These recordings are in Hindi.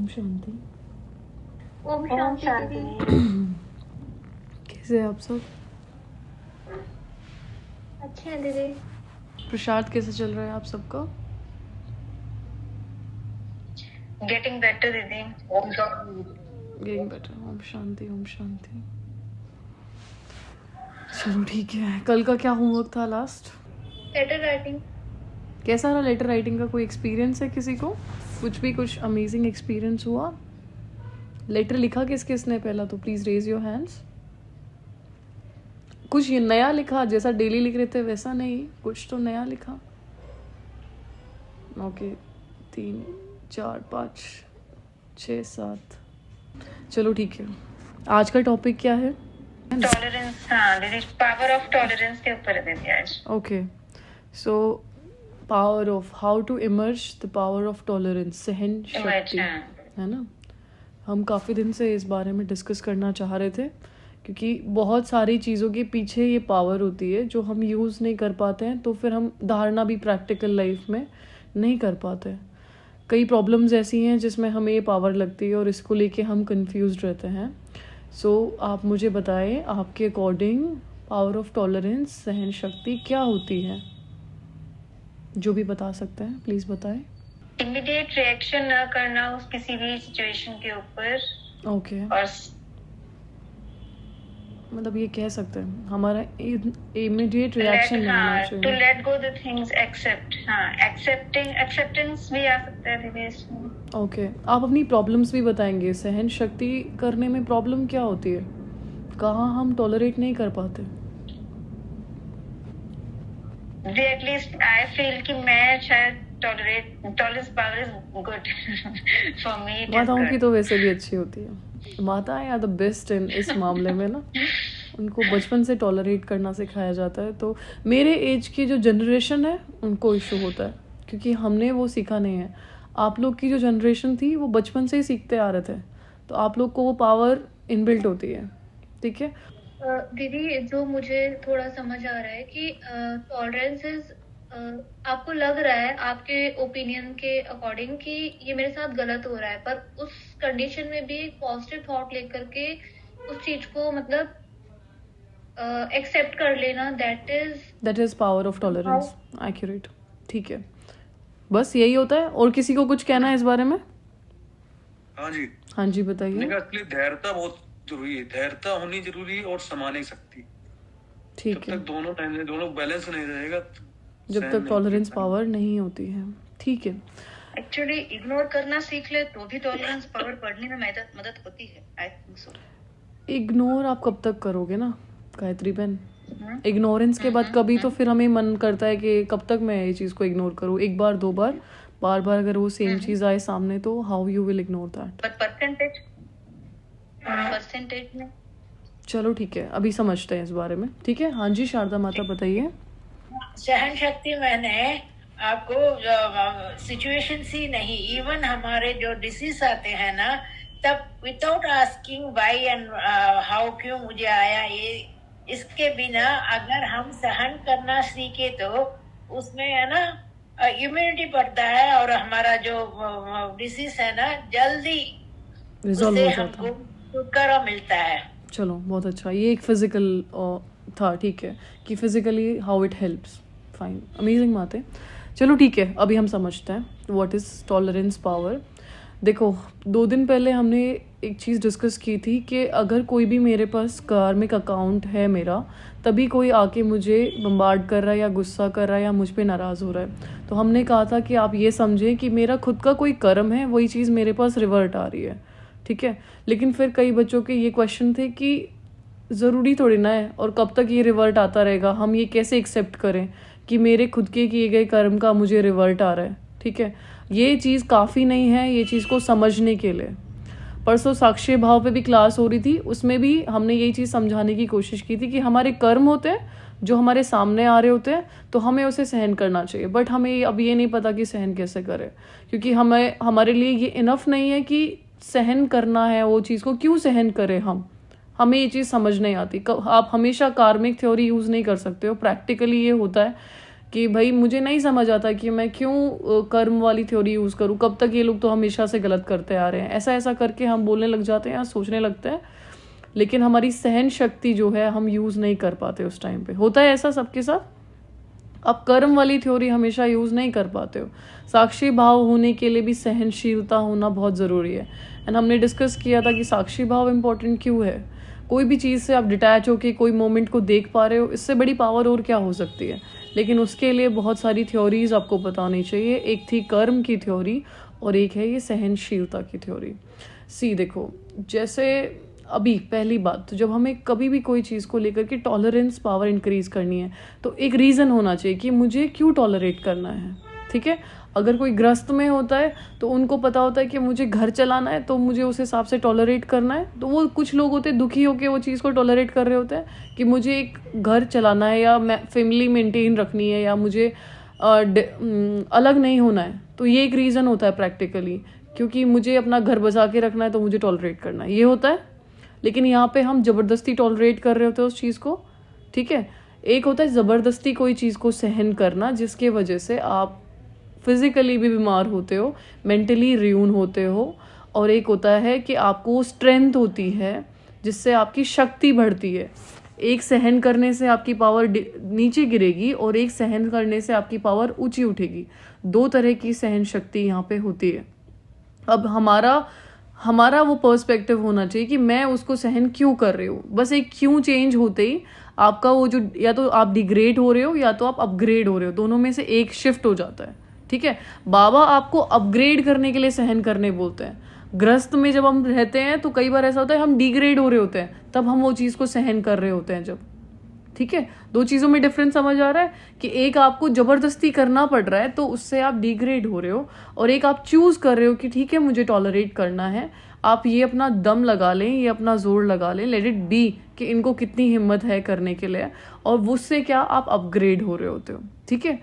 ओम शांति। ओम शांति। कैसे हैं आप सब? अच्छे हैं दीदी। प्रसाद कैसे चल रहा है आप सबका? गेटिंग बेटर दीदी। ओम गेटिंग बेटर। ओम शांति ओम शांति। चलो ठीक है। कल का क्या होमवर्क था लास्ट? Letter writing. कैसा रहा लेटर राइटिंग का? कोई एक्सपीरियंस है किसी को? कुछ अमेजिंग एक्सपीरियंस हुआ? लेटर लिखा किस किसने पहला तो प्लीज़ रेज योर हैंड्स। कुछ ये नया लिखा जैसा डेली लिख रहे थे वैसा नहीं, कुछ तो नया लिखा। ओके 3 4 5 6 7। चलो ठीक है। आज का टॉपिक क्या है? टॉलरेंस। हाँ दीदी, पावर ऑफ टॉलरेंस के ऊपर है दीदी आज। Okay so power of how to emerge the power of tolerance, सहन शक्ति, है ना। हम काफ़ी दिन से इस बारे में डिस्कस करना चाह रहे थे क्योंकि बहुत सारी चीज़ों के पीछे ये पावर होती है जो हम यूज़ नहीं कर पाते हैं, तो फिर हम धारणा भी प्रैक्टिकल लाइफ में नहीं कर पाते। कई प्रॉब्लम्स ऐसी हैं जिसमें हमें ये पावर लगती है और इसको लेके हम कंफ्यूज्ड रहते हैं। सो आप मुझे बताएं आपके अकॉर्डिंग पावर ऑफ टॉलरेंस, सहन शक्ति क्या होती है? जो भी बता सकते हैं प्लीज़ बताएं। इमीडिएट रिएक्शन न करना उस किसी भी सिचुएशन के ऊपर। ओके और मतलब ये कह सकते हैं हमारा इमीडिएट रिएक्शन नहीं होना टू चाहिए। Let go the things, accept. हाँ, एक्सेप्टेंस भी आ सकता है दीदी इसमें। ओके आप अपनी प्रॉब्लम्स भी बताएंगे। सहन शक्ति करने में प्रॉब्लम क्या होती है? कहाँ हम टॉलरेट नहीं कर पाते? एटलीस्ट आई फील कि मैं शायद tolerance power is good for me. माताओं की तो वैसे भी अच्छी होती है। माताएं आर द बेस्ट इन इस मामले में ना। उनको बचपन से टॉलरेट करना सिखाया जाता है। तो मेरे एज की जो जनरेशन है उनको इशू होता है क्योंकि हमने वो सीखा नहीं है। आप लोग की जो जनरेशन थी वो बचपन से ही सीखते आ रहे थे, तो आप लोग को वो पावर इनबिल्ट होती है। ठीक है दीदी, जो मुझे थोड़ा समझ आ रहा है कि टॉलरेंस इज, आपको लग रहा है आपके ओपिनियन के अकॉर्डिंग कि ये मेरे साथ गलत हो रहा है, पर उस कंडीशन में भी एक पॉजिटिव थॉट लेकर के उस चीज को मतलब एक्सेप्ट कर लेना, that is power of tolerance. Accurate. ठीक है, बस यही होता है। और किसी को कुछ कहना है इस बारे में? हाँ जी बताइए। धैर्यता बहुत जरूरी है। धैर्यता होनी जरूरी है और समाने शक्ति। ठीक है, जब तक दोनों बैलेंस नहीं रहेगा, जब तक टॉलरेंस पावर नहीं होती है। ठीक है, एक्चुअली इग्नोर करना सीख ले तो भी टॉलरेंस पावर बढ़ने में मदद होती है। I think so. इग्नोर आप कब तक करोगे ना गायत्री बहन? इग्नोरेंस के बाद कभी तो फिर हमें मन करता है कि कब तक मैं ये चीज़ को इग्नोर करूँ। एक बार 2 बार, बार बार अगर वो सेम चीज़ आए सामने तो how you will ignore that? पर परसेंटेज में। चलो ठीक है, अभी समझते हैं इस बारे में। ठीक है, हाँ जी शारदा माता बताइए। सहन शक्ति मैंने आपको सिचुएशन सी नहीं, इवन हमारे जो डिसीज आते हैं ना, तब without asking why and how, क्यों मुझे आया ये, इसके बिना अगर हम सहन करना सीखे तो उसमें है ना इम्यूनिटी बढ़ता है और हमारा जो डिसीज है ना जल्दी रिजॉल्व हो उससे जाता है। हमको छुटकारा मिलता है। चलो बहुत अच्छा, ये एक फिजिकल था। ठीक है कि physically how it helps. Fine, amazing बात है। चलो ठीक है, अभी हम समझते हैं व्हाट इज़ टॉलरेंस पावर। देखो 2 दिन पहले हमने एक चीज़ डिस्कस की थी कि अगर कोई भी मेरे पास कार्मिक अकाउंट है मेरा, तभी कोई आके मुझे बम्बार्ड कर रहा है या गुस्सा कर रहा है या मुझ पे नाराज़ हो रहा है, तो हमने कहा था कि आप ये समझें कि मेरा खुद का कोई कर्म है, वही चीज़ मेरे पास रिवर्ट आ रही है। ठीक है, लेकिन फिर कई बच्चों के ये क्वेश्चन थे कि ज़रूरी थोड़ी ना है और कब तक ये रिवर्ट आता रहेगा, हम ये कैसे एक्सेप्ट करें कि मेरे खुद के किए गए कर्म का मुझे रिवर्ट आ रहा है। ठीक है, ये चीज़ काफ़ी नहीं है ये चीज़ को समझने के लिए। परसों साक्षी भाव पे भी क्लास हो रही थी, उसमें भी हमने यही चीज़ समझाने की कोशिश की थी कि हमारे कर्म होते हैं जो हमारे सामने आ रहे होते हैं, तो हमें उसे सहन करना चाहिए। बट हमें अब ये नहीं पता कि सहन कैसे करें, क्योंकि हमारे लिए ये इनफ नहीं है कि सहन करना है वो चीज़ को, क्यों सहन करें हमें ये चीज़ समझ नहीं आती। आप हमेशा कार्मिक थ्योरी यूज़ नहीं कर सकते हो। प्रैक्टिकली ये होता है कि भाई मुझे नहीं समझ आता कि मैं क्यों कर्म वाली थ्योरी यूज़ करूँ, कब तक ये लोग तो हमेशा से गलत करते आ रहे हैं, ऐसा ऐसा करके हम बोलने लग जाते हैं या सोचने लगते हैं, लेकिन हमारी सहन शक्ति जो है हम यूज़ नहीं कर पाते उस टाइम पे। होता है ऐसा सबके साथ, आप कर्म वाली थ्योरी हमेशा यूज़ नहीं कर पाते हो। साक्षी भाव होने के लिए भी सहनशीलता होना बहुत ज़रूरी है। एंड हमने डिस्कस किया था कि साक्षी भाव इम्पोर्टेंट क्यों है। कोई भी चीज़ से आप डिटैच होकर कोई मोमेंट को देख पा रहे हो, इससे बड़ी पावर और क्या हो सकती है। लेकिन उसके लिए बहुत सारी थ्योरीज आपको पता होनी चाहिए। एक थी कर्म की थ्योरी और एक है ये सहनशीलता की थ्योरी। देखो, जैसे अभी पहली बात, तो जब हमें कभी भी कोई चीज़ को लेकर के टॉलरेंस पावर इंक्रीज करनी है तो एक रीज़न होना चाहिए कि मुझे क्यों टॉलरेट करना है। ठीक है, अगर कोई ग्रस्त में होता है तो उनको पता होता है कि मुझे घर चलाना है तो मुझे उस हिसाब से टॉलरेट करना है। तो वो कुछ लोग होते हैं दुखी होकर वो चीज़ को टॉलरेट कर रहे होते हैं कि मुझे एक घर चलाना है या फैमिली मेंटेन रखनी है या मुझे अलग नहीं होना है। तो ये एक रीज़न होता है प्रैक्टिकली, क्योंकि मुझे अपना घर बचा के रखना है तो मुझे टॉलरेट करना है, ये होता है। लेकिन यहाँ पे हम ज़बरदस्ती टॉलरेट कर रहे होते हैं उस चीज़ को। ठीक है, एक होता है ज़बरदस्ती कोई चीज़ को सहन करना जिसके वजह से आप फिज़िकली भी बीमार होते हो, मेंटली र्यून होते हो, और एक होता है कि आपको स्ट्रेंथ होती है जिससे आपकी शक्ति बढ़ती है। एक सहन करने से आपकी पावर नीचे गिरेगी और एक सहन करने से आपकी पावर ऊंची उठेगी। दो तरह की सहन शक्ति यहाँ पे होती है। अब हमारा वो पर्सपेक्टिव होना चाहिए कि मैं उसको सहन क्यों कर रही हूँ। बस एक क्यों चेंज होते ही आपका वो जो, या तो आप डिग्रेड हो रहे हो या तो आप अपग्रेड हो रहे हो, दोनों में से एक शिफ्ट हो जाता है। ठीक है, बाबा आपको अपग्रेड करने के लिए सहन करने बोलते हैं। ग्रस्त में जब हम रहते हैं तो कई बार ऐसा होता है हम डिग्रेड हो रहे होते हैं, तब हम वो चीज़ को सहन कर रहे होते हैं जब। ठीक है, दो चीज़ों में डिफरेंस समझ आ रहा है कि एक आपको ज़बरदस्ती करना पड़ रहा है तो उससे आप डिग्रेड हो रहे हो, और एक आप चूज़ कर रहे हो कि ठीक है मुझे टॉलरेट करना है। आप ये अपना दम लगा लें, ये अपना जोर लगा लें, लेट इट बी कि इनको कितनी हिम्मत है करने के लिए, और उससे क्या आप अपग्रेड हो रहे होते हो। ठीक है,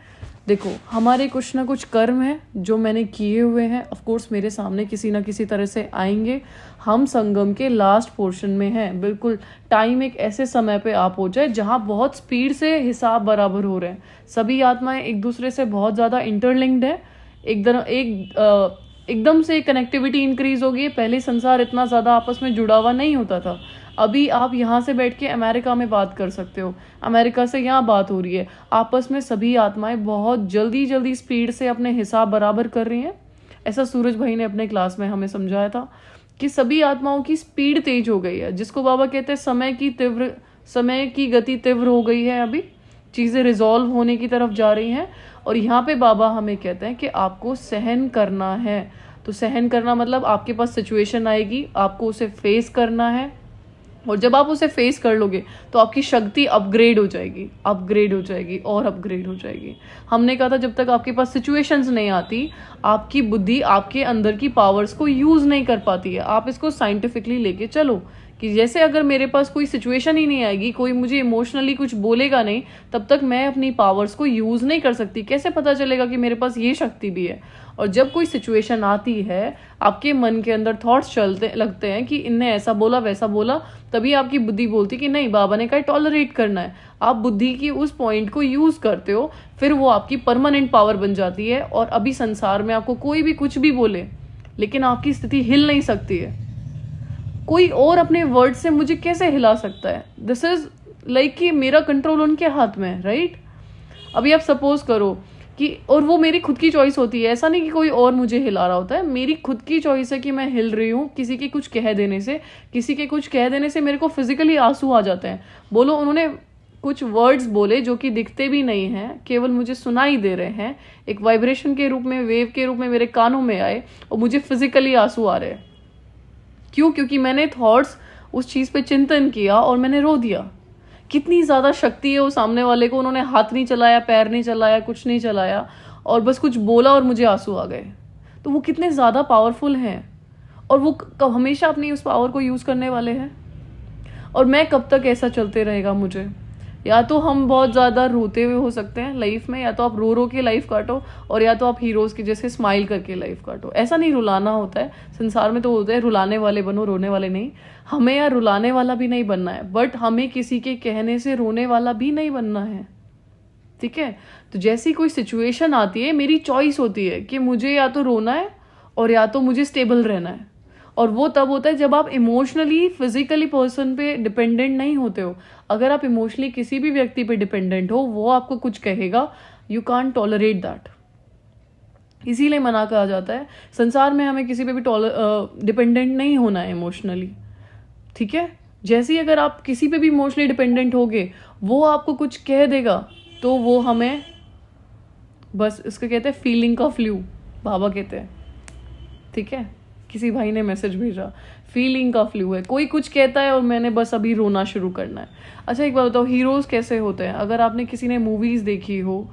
देखो हमारे कुछ ना कुछ कर्म है जो मैंने किए हुए हैं, ऑफ कोर्स मेरे सामने किसी ना किसी तरह से आएंगे। हम संगम के लास्ट पोर्शन में हैं, बिल्कुल टाइम एक ऐसे समय पे आप हो जाए जहाँ बहुत स्पीड से हिसाब बराबर हो रहे हैं। सभी आत्माएं एक दूसरे से बहुत ज़्यादा इंटरलिंक्ड है, एकदम से कनेक्टिविटी इंक्रीज हो गई है। पहले संसार इतना ज़्यादा आपस में जुड़ा हुआ नहीं होता था। अभी आप यहाँ से बैठ के अमेरिका में बात कर सकते हो, अमेरिका से यहाँ बात हो रही है, आपस में सभी आत्माएं बहुत जल्दी स्पीड से अपने हिसाब बराबर कर रही हैं। ऐसा सूरज भाई ने अपने क्लास में हमें समझाया था कि सभी आत्माओं की स्पीड तेज हो गई है, जिसको बाबा कहते हैं समय की गति तीव्र हो गई है। अभी चीज़ें रिजॉल्व होने की तरफ जा रही हैं, और यहाँ पे बाबा हमें कहते हैं कि आपको सहन करना है। तो सहन करना मतलब आपके पास सिचुएशन आएगी, आपको उसे फेस करना है, और जब आप उसे फेस कर लोगे तो आपकी शक्ति अपग्रेड हो जाएगी और अपग्रेड हो जाएगी। हमने कहा था जब तक आपके पास सिचुएशंस नहीं आती, आपकी बुद्धि आपके अंदर की पावर्स को यूज़ नहीं कर पाती है। आप इसको साइंटिफिकली लेके चलो कि जैसे अगर मेरे पास कोई सिचुएशन ही नहीं आएगी, कोई मुझे इमोशनली कुछ बोलेगा नहीं, तब तक मैं अपनी पावर्स को यूज़ नहीं कर सकती। कैसे पता चलेगा कि मेरे पास ये शक्ति भी है। और जब कोई सिचुएशन आती है, आपके मन के अंदर थॉट्स चलते लगते हैं कि इनने ऐसा बोला वैसा बोला, तभी आपकी बुद्धि बोलती कि नहीं बाबा ने कहा टॉलरेट करना है। आप बुद्धि की उस पॉइंट को यूज़ करते हो, फिर वो आपकी परमानेंट पावर बन जाती है। और अभी संसार में आपको कोई भी कुछ भी बोले, लेकिन आपकी स्थिति हिल नहीं सकती है। कोई और अपने वर्ड से मुझे कैसे हिला सकता है? दिस इज लाइक कि मेरा कंट्रोल उनके हाथ में है, राइट? अभी आप सपोज करो कि, और वो मेरी खुद की चॉइस होती है, ऐसा नहीं कि कोई और मुझे हिला रहा होता है, मेरी खुद की चॉइस है कि मैं हिल रही हूँ। किसी के कुछ कह देने से मेरे को फिजिकली आंसू आ जाते हैं। बोलो उन्होंने कुछ वर्ड्स बोले जो कि दिखते भी नहीं हैं, केवल मुझे सुनाई दे रहे हैं, एक वाइब्रेशन के रूप में, वेव के रूप में मेरे कानों में आए, और मुझे फिजिकली आंसू आ रहे हैं। क्यों? क्योंकि मैंने थॉट्स उस चीज़ पे चिंतन किया और मैंने रो दिया। कितनी ज़्यादा शक्ति है वो सामने वाले को, उन्होंने हाथ नहीं चलाया, पैर नहीं चलाया, कुछ नहीं चलाया, और बस कुछ बोला और मुझे आंसू आ गए। तो वो कितने ज़्यादा पावरफुल हैं, और वो हमेशा अपनी उस पावर को यूज़ करने वाले हैं। और मैं कब तक ऐसा चलते रहेगा मुझे? या तो हम बहुत ज़्यादा रोते हुए हो सकते हैं लाइफ में, या तो आप रो के लाइफ काटो, और या तो आप हीरोज़ की जैसे स्माइल करके लाइफ काटो। ऐसा नहीं रुलाना होता है, संसार में तो होता है रुलाने वाले बनो, रोने वाले नहीं। हमें यार रुलाने वाला भी नहीं बनना है, बट हमें किसी के कहने से रोने वाला भी नहीं बनना है। ठीक है। तो जैसी कोई सिचुएशन आती है, मेरी चॉइस होती है कि मुझे या तो रोना है और या तो मुझे स्टेबल रहना है। और वो तब होता है जब आप इमोशनली फिजिकली पर्सन पे डिपेंडेंट नहीं होते हो। अगर आप इमोशनली किसी भी व्यक्ति पे डिपेंडेंट हो, वो आपको कुछ कहेगा, यू कांट टॉलरेट दैट। इसीलिए मना कहा जाता है संसार में हमें किसी पे भी डिपेंडेंट नहीं होना है इमोशनली, ठीक है। जैसे ही अगर आप किसी पे भी इमोशनली डिपेंडेंट होगे, वो आपको कुछ कह देगा तो वो हमें बस इसको कहते हैं फीलिंग का फ्लू, बाबा कहते हैं, ठीक है। किसी भाई ने मैसेज भेजा, फीलिंग का फ्लू है, कोई कुछ कहता है और मैंने बस अभी रोना शुरू करना है। अच्छा एक बात बताओ, हीरोज कैसे होते हैं? अगर आपने किसी ने मूवीज देखी हो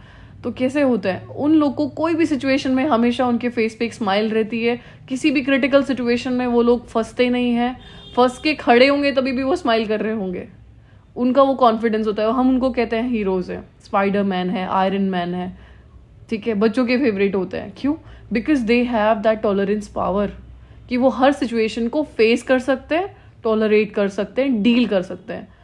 तो कैसे होता है, उन लोग को कोई भी सिचुएशन में हमेशा उनके फेस पे एक स्माइल रहती है। किसी भी क्रिटिकल सिचुएशन में वो लोग फंसते नहीं हैं, फंस के खड़े होंगे तभी भी वो स्माइल कर रहे होंगे। उनका वो कॉन्फिडेंस होता है। हम उनको कहते हैं हीरोज है, स्पाइडर मैन है, आयरन मैन है, ठीक है। बच्चों के फेवरेट होते हैं, क्यों? Because they have that tolerance power कि वो हर सिचुएशन को फेस कर सकते हैं, टॉलरेट कर सकते हैं, डील कर सकते हैं।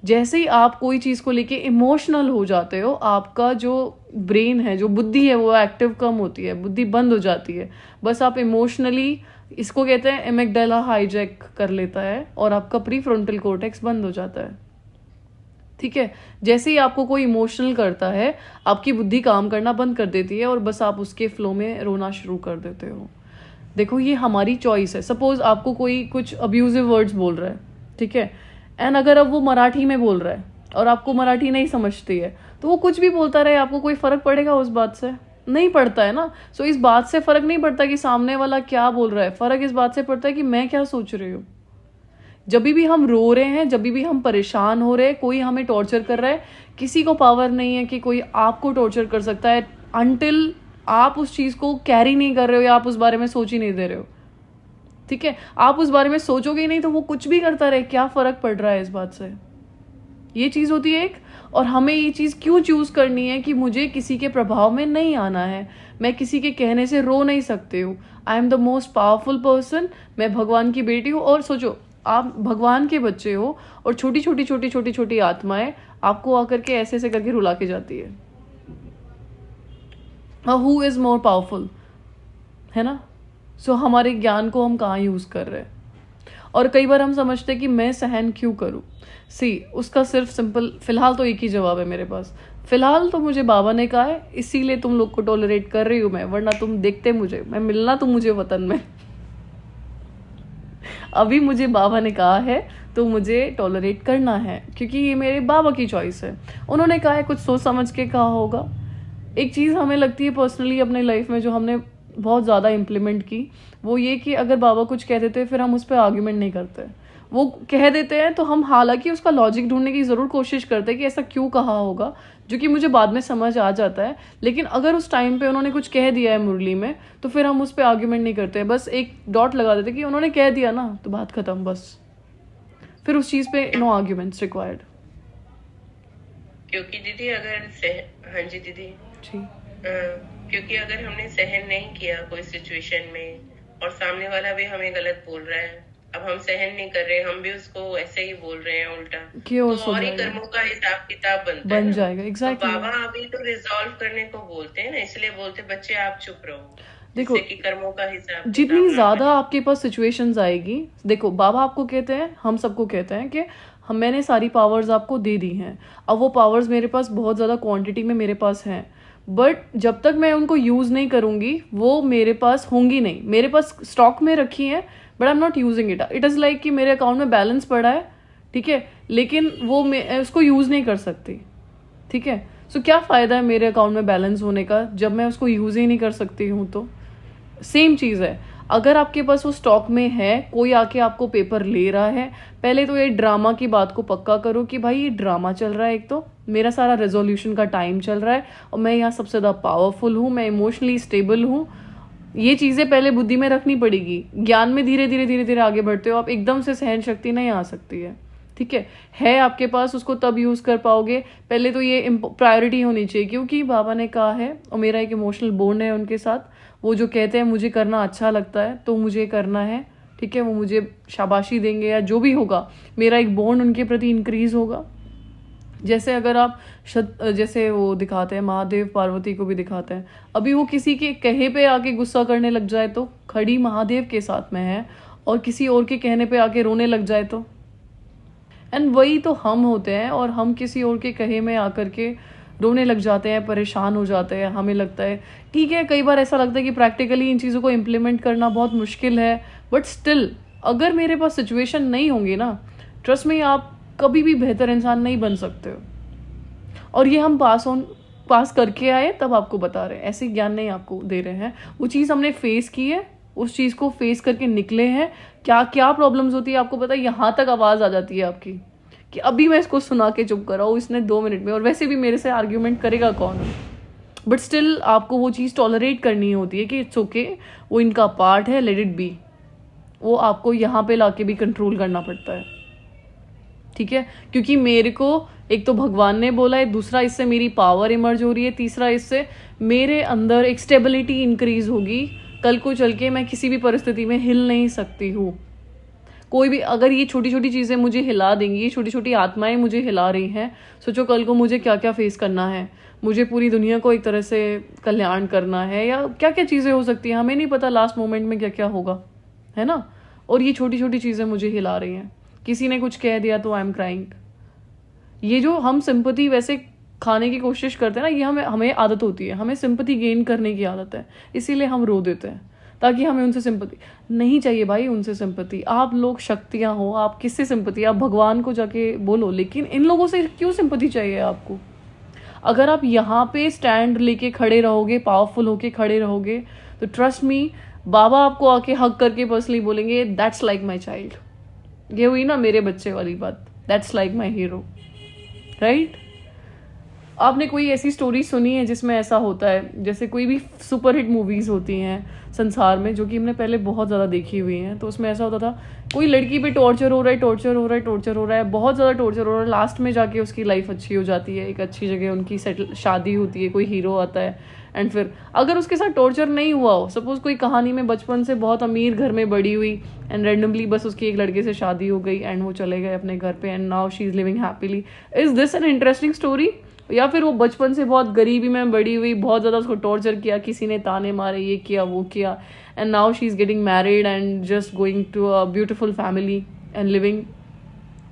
जैसे ही आप कोई चीज़ को लेके इमोशनल हो जाते हो, आपका जो ब्रेन है, जो बुद्धि है, वो एक्टिव कम होती है, बुद्धि बंद हो जाती है। बस आप इमोशनली, इसको कहते हैं एमिगडाला हाईजैक कर लेता है और आपका प्री फ्रंटल कॉर्टेक्स बंद हो जाता है, ठीक है। जैसे ही आपको कोई इमोशनल करता है, आपकी बुद्धि काम करना बंद कर देती है और बस आप उसके फ्लो में रोना शुरू कर देते हो। देखो ये हमारी चॉइस है। सपोज आपको कोई कुछ अब्यूजिव वर्ड्स बोल रहा है, ठीक है, एंड अगर अब वो मराठी में बोल रहा है और आपको मराठी नहीं समझती है, तो वो कुछ भी बोलता रहे, आपको कोई फर्क पड़ेगा उस बात से? नहीं पड़ता है ना। सो इस बात से फर्क नहीं पड़ता कि सामने वाला क्या बोल रहा है, फर्क इस बात से पड़ता है कि मैं क्या सोच रही हूँ। जब भी हम रो रहे हैं, जब भी हम परेशान हो रहे हैं, कोई हमें टॉर्चर कर रहा है, किसी को पावर नहीं है कि कोई आपको टॉर्चर कर सकता है अनटिल आप उस चीज़ को कैरी नहीं कर रहे हो या आप उस बारे में सोच ही नहीं दे रहे हो, ठीक है। आप उस बारे में सोचोगे ही नहीं तो वो कुछ भी करता रहे, क्या फ़र्क पड़ रहा है इस बात से? ये चीज़ होती है एक। और हमें ये चीज़ क्यों चूज़ करनी है कि मुझे किसी के प्रभाव में नहीं आना है, मैं किसी के कहने से रो नहीं सकती हूँ। I am the most powerful person, मैं भगवान की बेटी हूँ। और सोचो, आप भगवान के बच्चे हो और छोटी छोटी छोटी छोटी छोटी आत्माएं आपको आकर के ऐसे ऐसे करके रुला के जाती है। हु इज़ मोर पावरफुल, है ना। सो हमारे ज्ञान को हम कहाँ यूज़ कर रहे हैं? और कई बार हम समझते हैं कि मैं सहन क्यों करूँ। उसका सिर्फ सिंपल, फिलहाल तो एक ही जवाब है मेरे पास। फिलहाल तो मुझे बाबा ने कहा है, इसीलिए तुम लोग को टॉलरेट कर रही हूँ मैं, वरना तुम देखते मुझे, मैं मिलना तुम मुझे वतन में। अभी मुझे बाबा ने कहा है तो मुझे टॉलरेट करना है, क्योंकि ये मेरे बाबा की चॉइस है। उन्होंने कहा है, कुछ सोच समझ के कहा होगा। एक चीज़ हमें लगती है पर्सनली अपने लाइफ में जो हमने बहुत ज़्यादा इम्प्लीमेंट की, वो ये कि अगर बाबा कुछ कह देते हैं फिर हम उस पर आर्ग्यूमेंट नहीं करते। वो कह देते हैं तो हम हालांकि उसका लॉजिक ढूंढने की ज़रूर कोशिश करते हैं कि ऐसा क्यों कहा होगा, जो कि मुझे बाद में समझ आ जाता है। लेकिन अगर उस टाइम पे उन्होंने कुछ कह दिया है मुरली में, तो फिर हम उस पर आर्ग्यूमेंट नहीं करते, बस एक डॉट लगा देते कि उन्होंने कह दिया ना, तो बात खत्म, बस। फिर उस चीज़ पे नो आर्ग्यूमेंट्स रिक्वायर्ड। क्योंकि दीदी अगर हाँ जी दीदी जी, क्योंकि अगर हमने सहन नहीं किया कोई सिचुएशन में और सामने वाला भी हमें गलत बोल रहा है, अब हम सहन नहीं कर रहे, हम भी उसको ऐसे ही बोल रहे हैं उल्टा, तो और ही कर्मों का हिसाब किताब बन जाएगा। एग्जैक्टली। बाबा अभी तो रिजॉल्व करने को बोलते हैं ना, इसलिए बोलते बच्चे आप चुप रहो। देखो, कि कर्मों का हिसाब जितनी ज्यादा आपके पास सिचुएशंस आएगी, देखो बाबा आपको कहते हैं, हम सबको कहते हैं कि मैंने सारी पावर्स आपको दे दी हैं, अब वो पावर्स मेरे पास बहुत ज़्यादा क्वांटिटी में मेरे पास हैं, बट जब तक मैं उनको यूज़ नहीं करूँगी वो मेरे पास होंगी नहीं। मेरे पास स्टॉक में रखी हैं but I am not using it. It is like कि मेरे अकाउंट में बैलेंस पड़ा है, ठीक है, लेकिन वो मैं उसको यूज़ नहीं कर सकती, ठीक है। सो क्या फ़ायदा है मेरे अकाउंट में बैलेंस होने का जब मैं उसको यूज़ ही नहीं कर सकती हूँ? तो सेम चीज़ है, अगर आपके पास वो स्टॉक में है, कोई आके आपको पेपर ले रहा है, पहले तो ये ड्रामा की बात को पक्का करो कि भाई ये ड्रामा चल रहा है, एक तो मेरा सारा रेजोल्यूशन का टाइम चल रहा है और मैं यहाँ सबसे ज़्यादा पावरफुल हूँ, मैं इमोशनली स्टेबल हूँ। ये चीज़ें पहले बुद्धि में रखनी पड़ेगी। ज्ञान में धीरे धीरे धीरे धीरे आगे बढ़ते हो आप, एकदम से सहन शक्ति नहीं आ सकती है, ठीक है आपके पास, उसको तब यूज़ कर पाओगे। पहले तो ये प्रायोरिटी होनी चाहिए, क्योंकि बाबा ने कहा है और मेरा एक इमोशनल बॉन्ड है उनके साथ। वो जो कहते हैं मुझे करना अच्छा लगता है तो मुझे करना है, ठीक है, वो मुझे शाबाशी देंगे या जो भी होगा, मेरा एक बॉन्ड उनके प्रति इंक्रीज होगा। जैसे अगर आप जैसे वो दिखाते हैं महादेव पार्वती को भी दिखाते हैं, अभी वो किसी के कहे पे आके गुस्सा करने लग जाए तो, खड़ी महादेव के साथ में है और किसी और के कहने पे आके रोने लग जाए तो, एंड वही तो हम होते हैं, और हम किसी और के कहे में आकर के रोने लग जाते हैं, परेशान हो जाते हैं। हमें लगता है ठीक है, कई बार ऐसा लगता है कि प्रैक्टिकली इन चीज़ों को इम्प्लीमेंट करना बहुत मुश्किल है, बट स्टिल अगर मेरे पास सिचुएशन नहीं होंगी ना, ट्रस्ट में आप कभी भी बेहतर इंसान नहीं बन सकते हो। और ये हम पास करके आए तब आपको बता रहे हैं, ऐसे ज्ञान नहीं आपको दे रहे हैं। वो चीज़ हमने फेस की है, उस चीज़ को फेस करके निकले हैं। क्या क्या प्रॉब्लम्स होती है आपको पता है, यहाँ तक आवाज़ आ जाती है आपकी कि अभी मैं इसको सुना के चुप कराऊँ इसने 2 मिनट में, और वैसे भी मेरे से आर्ग्यूमेंट करेगा कौन। बट स्टिल आपको वो चीज़ टॉलरेट करनी होती है कि इट्स ओके, वो इनका पार्ट है, लेट इट बी। वो आपको यहाँ पे लाके भी कंट्रोल करना पड़ता है, ठीक है, क्योंकि मेरे को एक तो भगवान ने बोला है, दूसरा इससे मेरी पावर इमर्ज हो रही है, तीसरा इससे मेरे अंदर एक स्टेबिलिटी इंक्रीज होगी। कल को चल के मैं किसी भी परिस्थिति में हिल नहीं सकती हूँ। कोई भी अगर ये छोटी छोटी चीज़ें मुझे हिला देंगी, ये छोटी छोटी आत्माएं मुझे हिला रही हैं, सोचो कल को मुझे क्या क्या फेस करना है। मुझे पूरी दुनिया को एक तरह से कल्याण करना है, या क्या क्या चीज़ें हो सकती हैं, हमें नहीं पता लास्ट मोमेंट में क्या क्या होगा, है ना। और ये छोटी छोटी चीज़ें मुझे हिला रही हैं। किसी ने कुछ कह दिया तो आई एम क्राइंग। ये जो हम सिंपैथी वैसे खाने की कोशिश करते हैं ना, ये हमें आदत होती है, हमें सिंपैथी गेन करने की आदत है, इसीलिए हम रो देते हैं ताकि हमें उनसे सिंपैथी नहीं चाहिए। भाई उनसे सिंपैथी, आप लोग शक्तियाँ हो, आप किससे सिंपैथी, आप भगवान को जाके बोलो, लेकिन इन लोगों से क्यों सिंपैथी चाहिए आपको। अगर आप यहाँ पे स्टैंड लेके खड़े रहोगे, पावरफुल होके खड़े रहोगे, तो ट्रस्ट मी, बाबा आपको आके हक करके पर्सनली बोलेंगे दैट्स लाइक माई चाइल्ड। ये हुई ना मेरे बच्चे वाली बात, that's like my hero, right. आपने कोई ऐसी स्टोरी सुनी है जिसमें ऐसा होता है, जैसे कोई भी सुपरहिट मूवीज़ होती हैं संसार में, जो कि हमने पहले बहुत ज़्यादा देखी हुई हैं, तो उसमें ऐसा होता था कोई लड़की पे टॉर्चर हो रहा है, टॉर्चर हो रहा है, टॉर्चर हो रहा है, बहुत ज़्यादा टॉर्चर हो रहा है, लास्ट में जाके उसकी लाइफ अच्छी हो जाती है, एक अच्छी जगह उनकी शादी होती है, कोई हीरो आता है, एंड फिर अगर उसके साथ टॉर्चर नहीं हुआ हो, सपोज कोई कहानी में बचपन से बहुत अमीर घर में बड़ी हुई एंड रैंडमली बस उसकी एक लड़के से शादी हो गई एंड वो चले गए अपने घर पे and now she is living happily, is this an interesting story. या फिर वो बचपन से बहुत गरीबी में बड़ी हुई, बहुत ज़्यादा उसको टॉर्चर किया, किसी ने ताने मारे, ये किया वो किया, and now she is getting married and just going to a beautiful family and living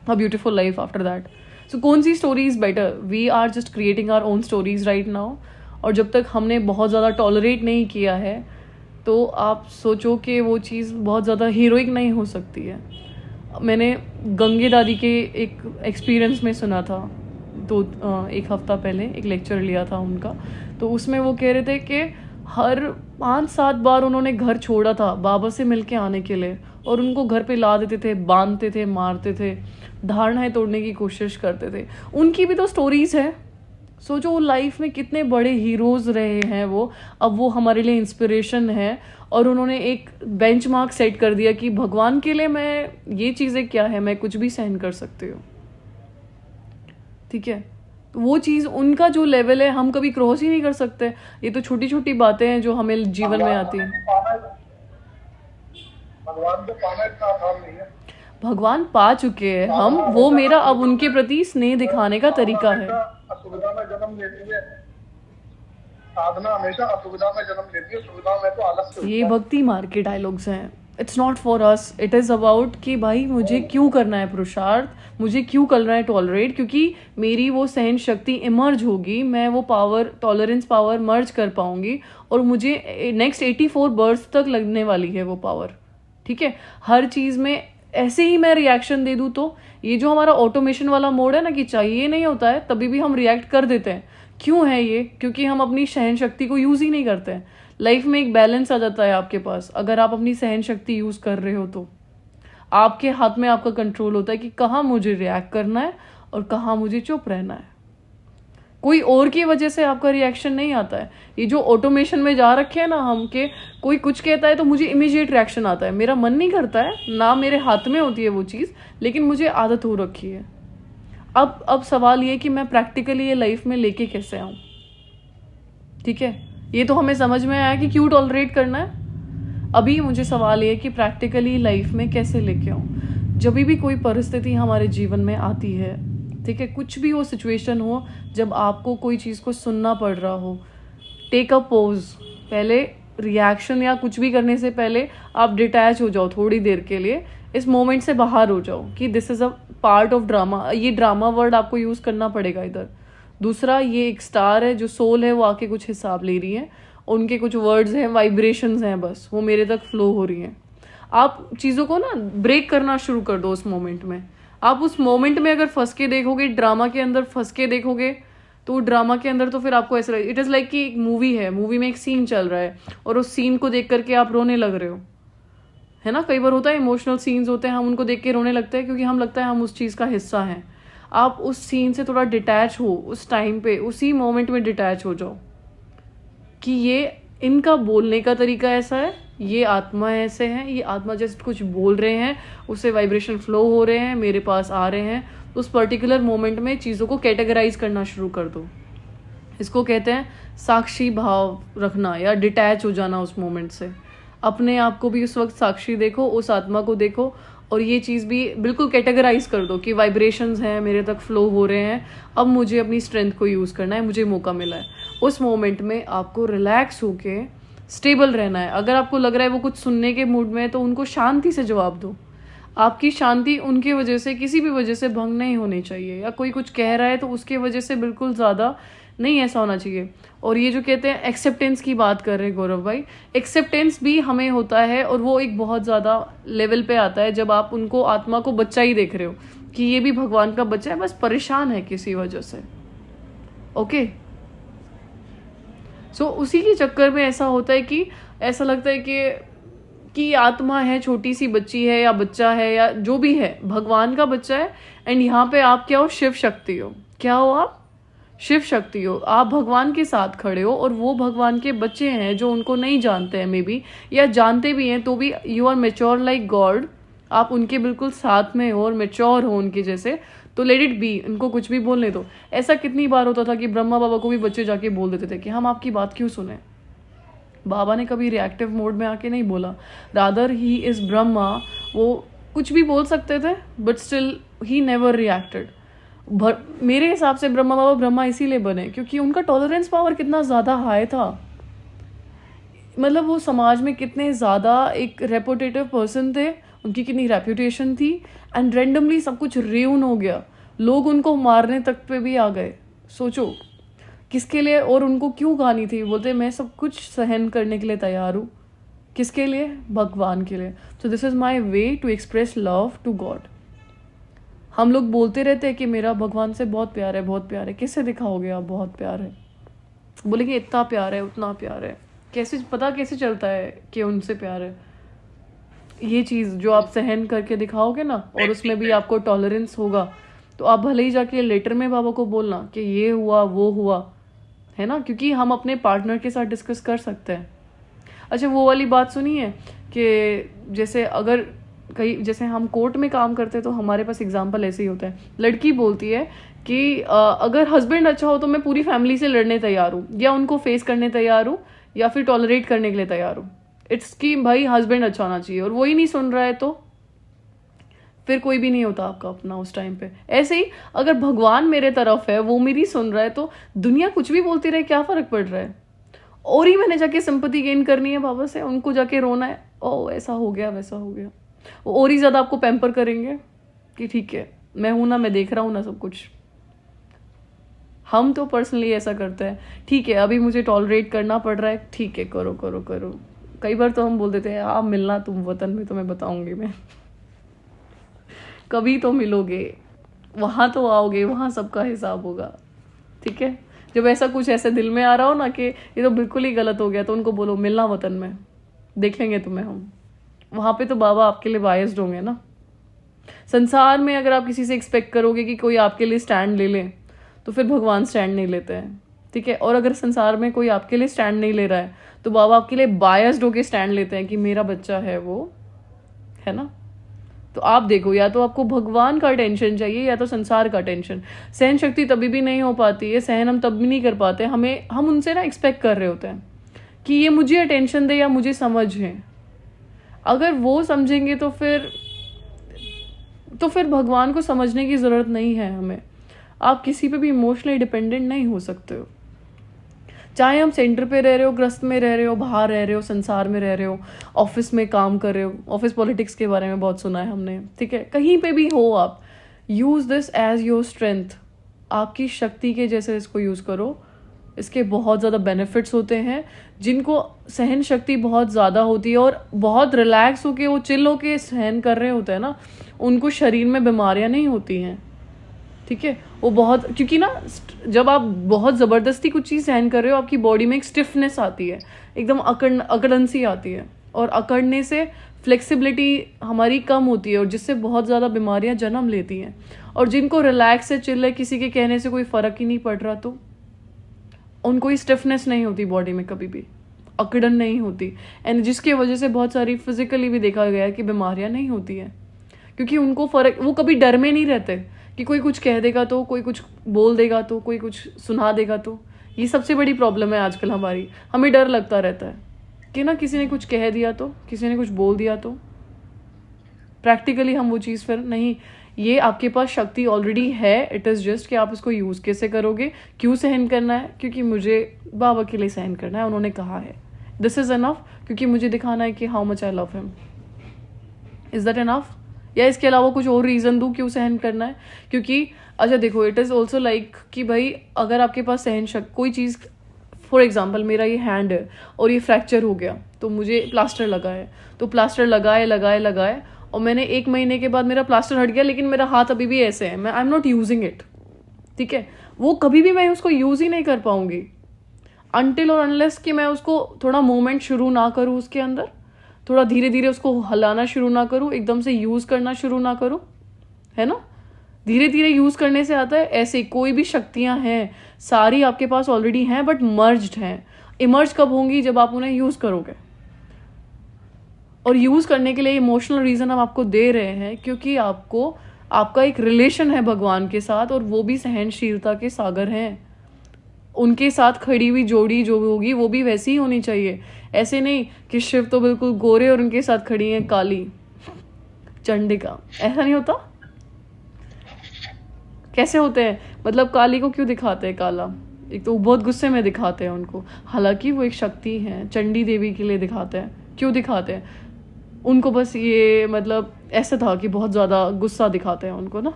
a beautiful life after that. So कौन सी story is better? We are just creating our own stories right now. और जब तक हमने बहुत ज़्यादा टॉलरेट नहीं किया है, तो आप सोचो कि वो चीज़ बहुत ज़्यादा हीरोइक नहीं हो सकती है। मैंने गंगे दादी के एक एक्सपीरियंस में सुना था, तो 1 हफ्ता पहले एक लेक्चर लिया था उनका, तो उसमें वो कह रहे थे कि हर 5-7 बार उन्होंने घर छोड़ा था बाबा से मिलके आने के लिए, और उनको घर पे ला देते थे, बांधते थे, मारते थे, धारणाएं तोड़ने की कोशिश करते थे। उनकी भी तो स्टोरीज़ है। सोचो वो लाइफ में कितने बड़े हीरोज़ रहे हैं वो, अब वो हमारे लिए इंस्पिरेशन है, और उन्होंने एक बेंचमार्क सेट कर दिया कि भगवान के लिए मैं ये चीज़ें क्या है, मैं कुछ भी सहन कर सकती हूँ, ठीक है। वो चीज़ उनका जो लेवल है हम कभी क्रॉस ही नहीं कर सकते। ये तो छोटी छोटी बातें हैं जो हमें जीवन में आती हैं। भगवान को पाना इतना आसान नहीं है। भगवान पा चुके हैं हम, वो मेरा अब उनके प्रति स्नेह दिखाने का तरीका है। असुविधा में जन्म लेती है, साधना हमेशा असुविधा में जन्म लेती है, सुविधा में तो आलस्य। ये भक्ति मार के डायलॉग्स हैं। It's not for us, it is about कि भाई मुझे क्यों करना है पुरुषार्थ, मुझे क्यों करना है टॉलरेट, क्योंकि मेरी वो सहन शक्ति इमर्ज होगी, मैं वो पावर, टॉलरेंस पावर मर्ज कर पाऊंगी, और मुझे नेक्स्ट 84 बर्थ तक लगने वाली है वो पावर, ठीक है। हर चीज़ में ऐसे ही मैं रिएक्शन दे दूँ तो ये जो हमारा ऑटोमेशन वाला मोड है ना, कि चाहिए नहीं होता है तभी भी हम रिएक्ट कर देते हैं। क्यों है ये? क्योंकि हम अपनी सहन शक्ति को यूज़ ही नहीं करते हैं। लाइफ में एक बैलेंस आ जाता है आपके पास, अगर आप अपनी सहन शक्ति यूज़ कर रहे हो तो आपके हाथ में आपका कंट्रोल होता है कि कहाँ मुझे रिएक्ट करना है और कहाँ मुझे चुप रहना है। कोई और की वजह से आपका रिएक्शन नहीं आता है। ये जो ऑटोमेशन में जा रखे हैं ना हम, के कोई कुछ कहता है तो मुझे इमीडिएट रिएक्शन आता है, मेरा मन नहीं करता है ना, मेरे हाथ में होती है वो चीज़, लेकिन मुझे आदत हो रखी है। अब सवाल ये कि मैं प्रैक्टिकली ये लाइफ में लेके कैसे आऊँ, ठीक है। ये तो हमें समझ में आया कि क्यों टॉलरेट करना है। अभी मुझे सवाल ये कि प्रैक्टिकली लाइफ में कैसे लेके आऊँ। जब भी कोई परिस्थिति हमारे जीवन में आती है, ठीक है, कुछ भी वो सिचुएशन हो जब आपको कोई चीज़ को सुनना पड़ रहा हो, टेक अ पोज, पहले रिएक्शन या कुछ भी करने से पहले आप डिटैच हो जाओ थोड़ी देर के लिए, इस मोमेंट से बाहर हो जाओ कि this is a part of drama. ये ड्रामा वर्ड आपको यूज़ करना पड़ेगा इधर। दूसरा, ये एक स्टार है, जो सोल है वो आके कुछ हिसाब ले रही है, उनके कुछ वर्ड्स हैं, वाइब्रेशंस हैं, बस वो मेरे तक फ्लो हो रही हैं। आप चीज़ों को ना ब्रेक करना शुरू कर दो उस मोमेंट में। आप उस मोमेंट में अगर फंस के देखोगे, ड्रामा के अंदर फंस के देखोगे, तो ड्रामा के अंदर तो फिर आपको ऐसा लगे, इट इज़ लाइक कि एक मूवी है, मूवी में एक सीन चल रहा है और उस सीन को देख करके आप रोने लग रहे हो, है ना। कई बार होता है इमोशनल सीन्स होते हैं, हम उनको देख के रोने लगते हैं क्योंकि हम लगता है हम उस चीज़ का हिस्सा हैं। आप उस सीन से थोड़ा डिटैच हो, उस टाइम पे उसी मोमेंट में डिटैच हो जाओ कि ये इनका बोलने का तरीका ऐसा है, ये आत्मा ऐसे हैं, ये आत्मा जस्ट कुछ बोल रहे हैं, उससे वाइब्रेशन फ्लो हो रहे हैं, मेरे पास आ रहे हैं। उस पर्टिकुलर मोमेंट में चीज़ों को कैटेगराइज करना शुरू कर दो। इसको कहते हैं साक्षी भाव रखना या डिटैच हो जाना उस मोमेंट से। अपने आप को भी उस वक्त साक्षी देखो, उस आत्मा को देखो, और ये चीज़ भी बिल्कुल कैटेगराइज कर दो कि वाइब्रेशंस हैं, मेरे तक फ्लो हो रहे हैं, अब मुझे अपनी स्ट्रेंथ को यूज़ करना है, मुझे मौका मिला है। उस मोमेंट में आपको रिलैक्स होके स्टेबल रहना है। अगर आपको लग रहा है वो कुछ सुनने के मूड में है तो उनको शांति से जवाब दो। आपकी शांति उनकी वजह से, किसी भी वजह से भंग नहीं होनी चाहिए, या कोई कुछ कह रहा है तो उसके वजह से बिल्कुल ज़्यादा नहीं ऐसा होना चाहिए। और ये जो कहते हैं एक्सेप्टेंस की बात कर रहे हैं गौरव भाई, एक्सेप्टेंस भी हमें होता है, और वो एक बहुत ज़्यादा लेवल पे आता है जब आप उनको, आत्मा को बच्चा ही देख रहे हो कि ये भी भगवान का बच्चा है, बस परेशान है किसी वजह से। ओके, सो उसी के चक्कर में ऐसा होता है कि ऐसा लगता है कि आत्मा है, छोटी सी बच्ची है या बच्चा है या जो भी है, भगवान का बच्चा है। एंड यहाँ पे आप क्या हो, शिव शक्ति हो। क्या हो आप? शिव शक्ति हो। आप भगवान के साथ खड़े हो और वो भगवान के बच्चे हैं जो उनको नहीं जानते हैं मे बी, या जानते भी हैं तो भी you are mature like God. आप उनके बिल्कुल साथ में हो और मेच्योर हो उनके जैसे, तो लेट इट बी, उनको कुछ भी बोलने दो। ऐसा कितनी बार होता था कि ब्रह्मा बाबा को भी बच्चे जाके बोल देते थे कि हम आपकी बात क्यों सुने। बाबा ने कभी रिएक्टिव मोड में आके नहीं बोला, रादर ही इज ब्रह्मा, वो कुछ भी बोल सकते थे but still he never reacted. मेरे हिसाब से ब्रह्मा बाबा ब्रह्मा इसीलिए बने क्योंकि उनका टॉलरेंस पावर कितना ज़्यादा हाई था। मतलब वो समाज में कितने ज़्यादा एक रेपुटेटिव पर्सन थे, उनकी कितनी रेपुटेशन थी, एंड रेंडमली सब कुछ रेउन हो गया। लोग उनको मारने तक पे भी आ गए। सोचो किसके लिए, और उनको क्यों कहानी थी, बोलते मैं सब कुछ सहन करने के लिए तैयार हूँ। किसके लिए? भगवान के लिए। So this is my way to express love to God. हम लोग बोलते रहते हैं कि मेरा भगवान से बहुत प्यार है, बहुत प्यार है। किससे दिखाओगे आप बहुत प्यार है? बोलेंगे इतना प्यार है, उतना प्यार है। कैसे पता, कैसे चलता है कि उनसे प्यार है? ये चीज़ जो आप सहन करके दिखाओगे ना, और उसमें भी आपको टॉलरेंस होगा, तो आप भले ही जाके लेटर में बाबा को बोलना कि ये हुआ वो हुआ, है ना, क्योंकि हम अपने पार्टनर के साथ डिस्कस कर सकते हैं। अच्छा, वो वाली बात सुनी है कि जैसे अगर कहीं, जैसे हम कोर्ट में काम करते हैं तो हमारे पास एग्जाम्पल ऐसे ही होता है। लड़की बोलती है कि अगर हस्बैंड अच्छा हो तो मैं पूरी फैमिली से लड़ने तैयार हूँ, या उनको फेस करने तैयार हूँ, या फिर टॉलरेट करने के लिए तैयार हूँ। इट्स कि भाई हस्बैंड अच्छा होना चाहिए, और वो ही नहीं सुन रहा है तो फिर कोई भी नहीं होता आपका अपना उस टाइम पे। ऐसे ही अगर भगवान मेरे तरफ है, वो मेरी सुन रहा है, तो दुनिया कुछ भी बोलती रहे, क्या फ़र्क पड़ रहा है। और ही मैंने जाके सिंपैथी गेन करनी है बाबा से, उनको जाके रोना है, ओ ऐसा हो गया वैसा हो गया। वो और ही ज़्यादा आपको पैम्पर करेंगे कि ठीक है मैं हूं ना, मैं देख रहा हूं ना सब कुछ। हम तो पर्सनली ऐसा करते हैं, ठीक है अभी मुझे टॉलरेट करना पड़ रहा है, ठीक है करो करो करो। कई बार तो हम बोल देते हैं आप मिलना तुम वतन में, तो मैं बताऊंगी मैं कभी तो मिलोगे, वहाँ तो आओगे, वहाँ सबका हिसाब होगा। ठीक है, जब ऐसा कुछ ऐसे दिल में आ रहा हो ना कि ये तो बिल्कुल ही गलत हो गया, तो उनको बोलो मिलना वतन में, देख लेंगे तुम्हें हम। वहाँ पे तो बाबा आपके लिए बायस्ड होंगे ना। संसार में अगर आप किसी से एक्सपेक्ट करोगे कि कोई आपके लिए स्टैंड ले ले, तो फिर भगवान स्टैंड नहीं लेते हैं। ठीक है, और अगर संसार में कोई आपके लिए स्टैंड नहीं ले रहा है, तो बाबा आपके लिए बायस्ड होके स्टैंड लेते हैं कि मेरा बच्चा है वो, है ना। तो आप देखो, या तो आपको भगवान का अटेंशन चाहिए या तो संसार का अटेंशन। सहन शक्ति तभी भी नहीं हो पाती है, सहन हम तब भी नहीं कर पाते, हम उनसे ना एक्सपेक्ट कर रहे होते हैं कि ये मुझे अटेंशन दे या मुझे समझे। अगर वो समझेंगे तो फिर भगवान को समझने की ज़रूरत नहीं है हमें। आप किसी पे भी इमोशनली डिपेंडेंट नहीं हो सकते हो। चाहे हम सेंटर पे रह रहे हो, ग्रस्त में रह रहे हो, बाहर रह रहे हो, संसार में रह रहे हो, ऑफिस में काम कर रहे हो, ऑफिस पॉलिटिक्स के बारे में बहुत सुना है हमने, ठीक है, कहीं पे भी हो आप, use this as your strength, आपकी शक्ति के जैसे इसको यूज करो। इसके बहुत ज़्यादा बेनिफिट्स होते हैं। जिनको सहन शक्ति बहुत ज़्यादा होती है और बहुत रिलैक्स होके वो चिल होके सहन कर रहे होते हैं ना, उनको शरीर में बीमारियां नहीं होती हैं, ठीक है। वो बहुत, क्योंकि ना जब आप बहुत ज़बरदस्ती कुछ चीज़ सहन कर रहे हो, आपकी बॉडी में एक स्टिफनेस आती है, एकदम अकड़न सी आती है, और अकड़ने से फ्लेक्सिबिलिटी हमारी कम होती है और जिससे बहुत ज़्यादा बीमारियां जन्म लेती हैं। और जिनको रिलैक्स से चिल है, किसी के कहने से कोई फ़र्क ही नहीं पड़ रहा, तो उनको ही स्टिफनेस नहीं होती बॉडी में, कभी भी अकड़न नहीं होती, एंड जिसकी वजह से बहुत सारी फिजिकली भी देखा गया है कि बीमारियां नहीं होती हैं, क्योंकि उनको फ़र्क, वो कभी डर में नहीं रहते कि कोई कुछ कह देगा तो, कोई कुछ बोल देगा तो, कोई कुछ सुना देगा तो। ये सबसे बड़ी प्रॉब्लम है आजकल हमारी, हमें डर लगता रहता है कि ना किसी ने कुछ कह दिया तो, किसी ने कुछ बोल दिया तो। प्रैक्टिकली हम वो चीज़ फिर नहीं, ये आपके पास शक्ति ऑलरेडी है, इट इज़ जस्ट कि आप इसको यूज़ कैसे करोगे। क्यों सहन करना है? क्योंकि मुझे बाबा के लिए सहन करना है, उन्होंने कहा है, दिस इज़ इनफ, क्योंकि मुझे दिखाना है कि how much I love him. Is that enough? या इसके अलावा कुछ और रीज़न दूँ क्यों सहन करना है? क्योंकि अच्छा देखो, इट इज़ ऑल्सो लाइक कि भाई अगर आपके पास सहन शक्ति, कोई चीज़, फॉर एग्जाम्पल मेरा ये हैंड है और ये फ्रैक्चर हो गया, तो मुझे प्लास्टर लगा है, तो प्लास्टर लगाए और मैंने 1 महीने के बाद मेरा प्लास्टर हट गया, लेकिन मेरा हाथ अभी भी ऐसे है, मैं आई एम नॉट यूजिंग इट, ठीक है। वो कभी भी मैं उसको यूज़ ही नहीं कर पाऊंगी अनटिल और अनलेस कि मैं उसको थोड़ा मूवमेंट शुरू ना करूँ, उसके अंदर थोड़ा धीरे धीरे उसको हलाना शुरू ना करूँ, एकदम से यूज़ करना शुरू ना करूँ, है ना। धीरे धीरे यूज़ करने से आता है। ऐसे कोई भी शक्तियाँ हैं, सारी आपके पास ऑलरेडी हैं, बट मर्ज्ड हैं। इमर्ज कब होंगी? जब आप उन्हें यूज़ करोगे। और यूज़ करने के लिए इमोशनल रीज़न हम आपको दे रहे हैं, क्योंकि आपका एक रिलेशन है भगवान के साथ, और वो भी सहनशीलता के सागर हैं। उनके साथ खड़ी हुई जोड़ी जो भी होगी वो भी वैसी ही होनी चाहिए। ऐसे नहीं कि शिव तो बिल्कुल गोरे और उनके साथ खड़ी हैं काली चंडिका, ऐसा नहीं होता। कैसे होते हैं? मतलब काली को क्यों दिखाते हैं काला? एक तो बहुत गुस्से में दिखाते हैं उनको, हालांकि वो एक शक्ति है, चंडी देवी के लिए दिखाते हैं। क्यों दिखाते हैं उनको? बस ये मतलब ऐसा था कि बहुत ज़्यादा गुस्सा दिखाते हैं उनको ना।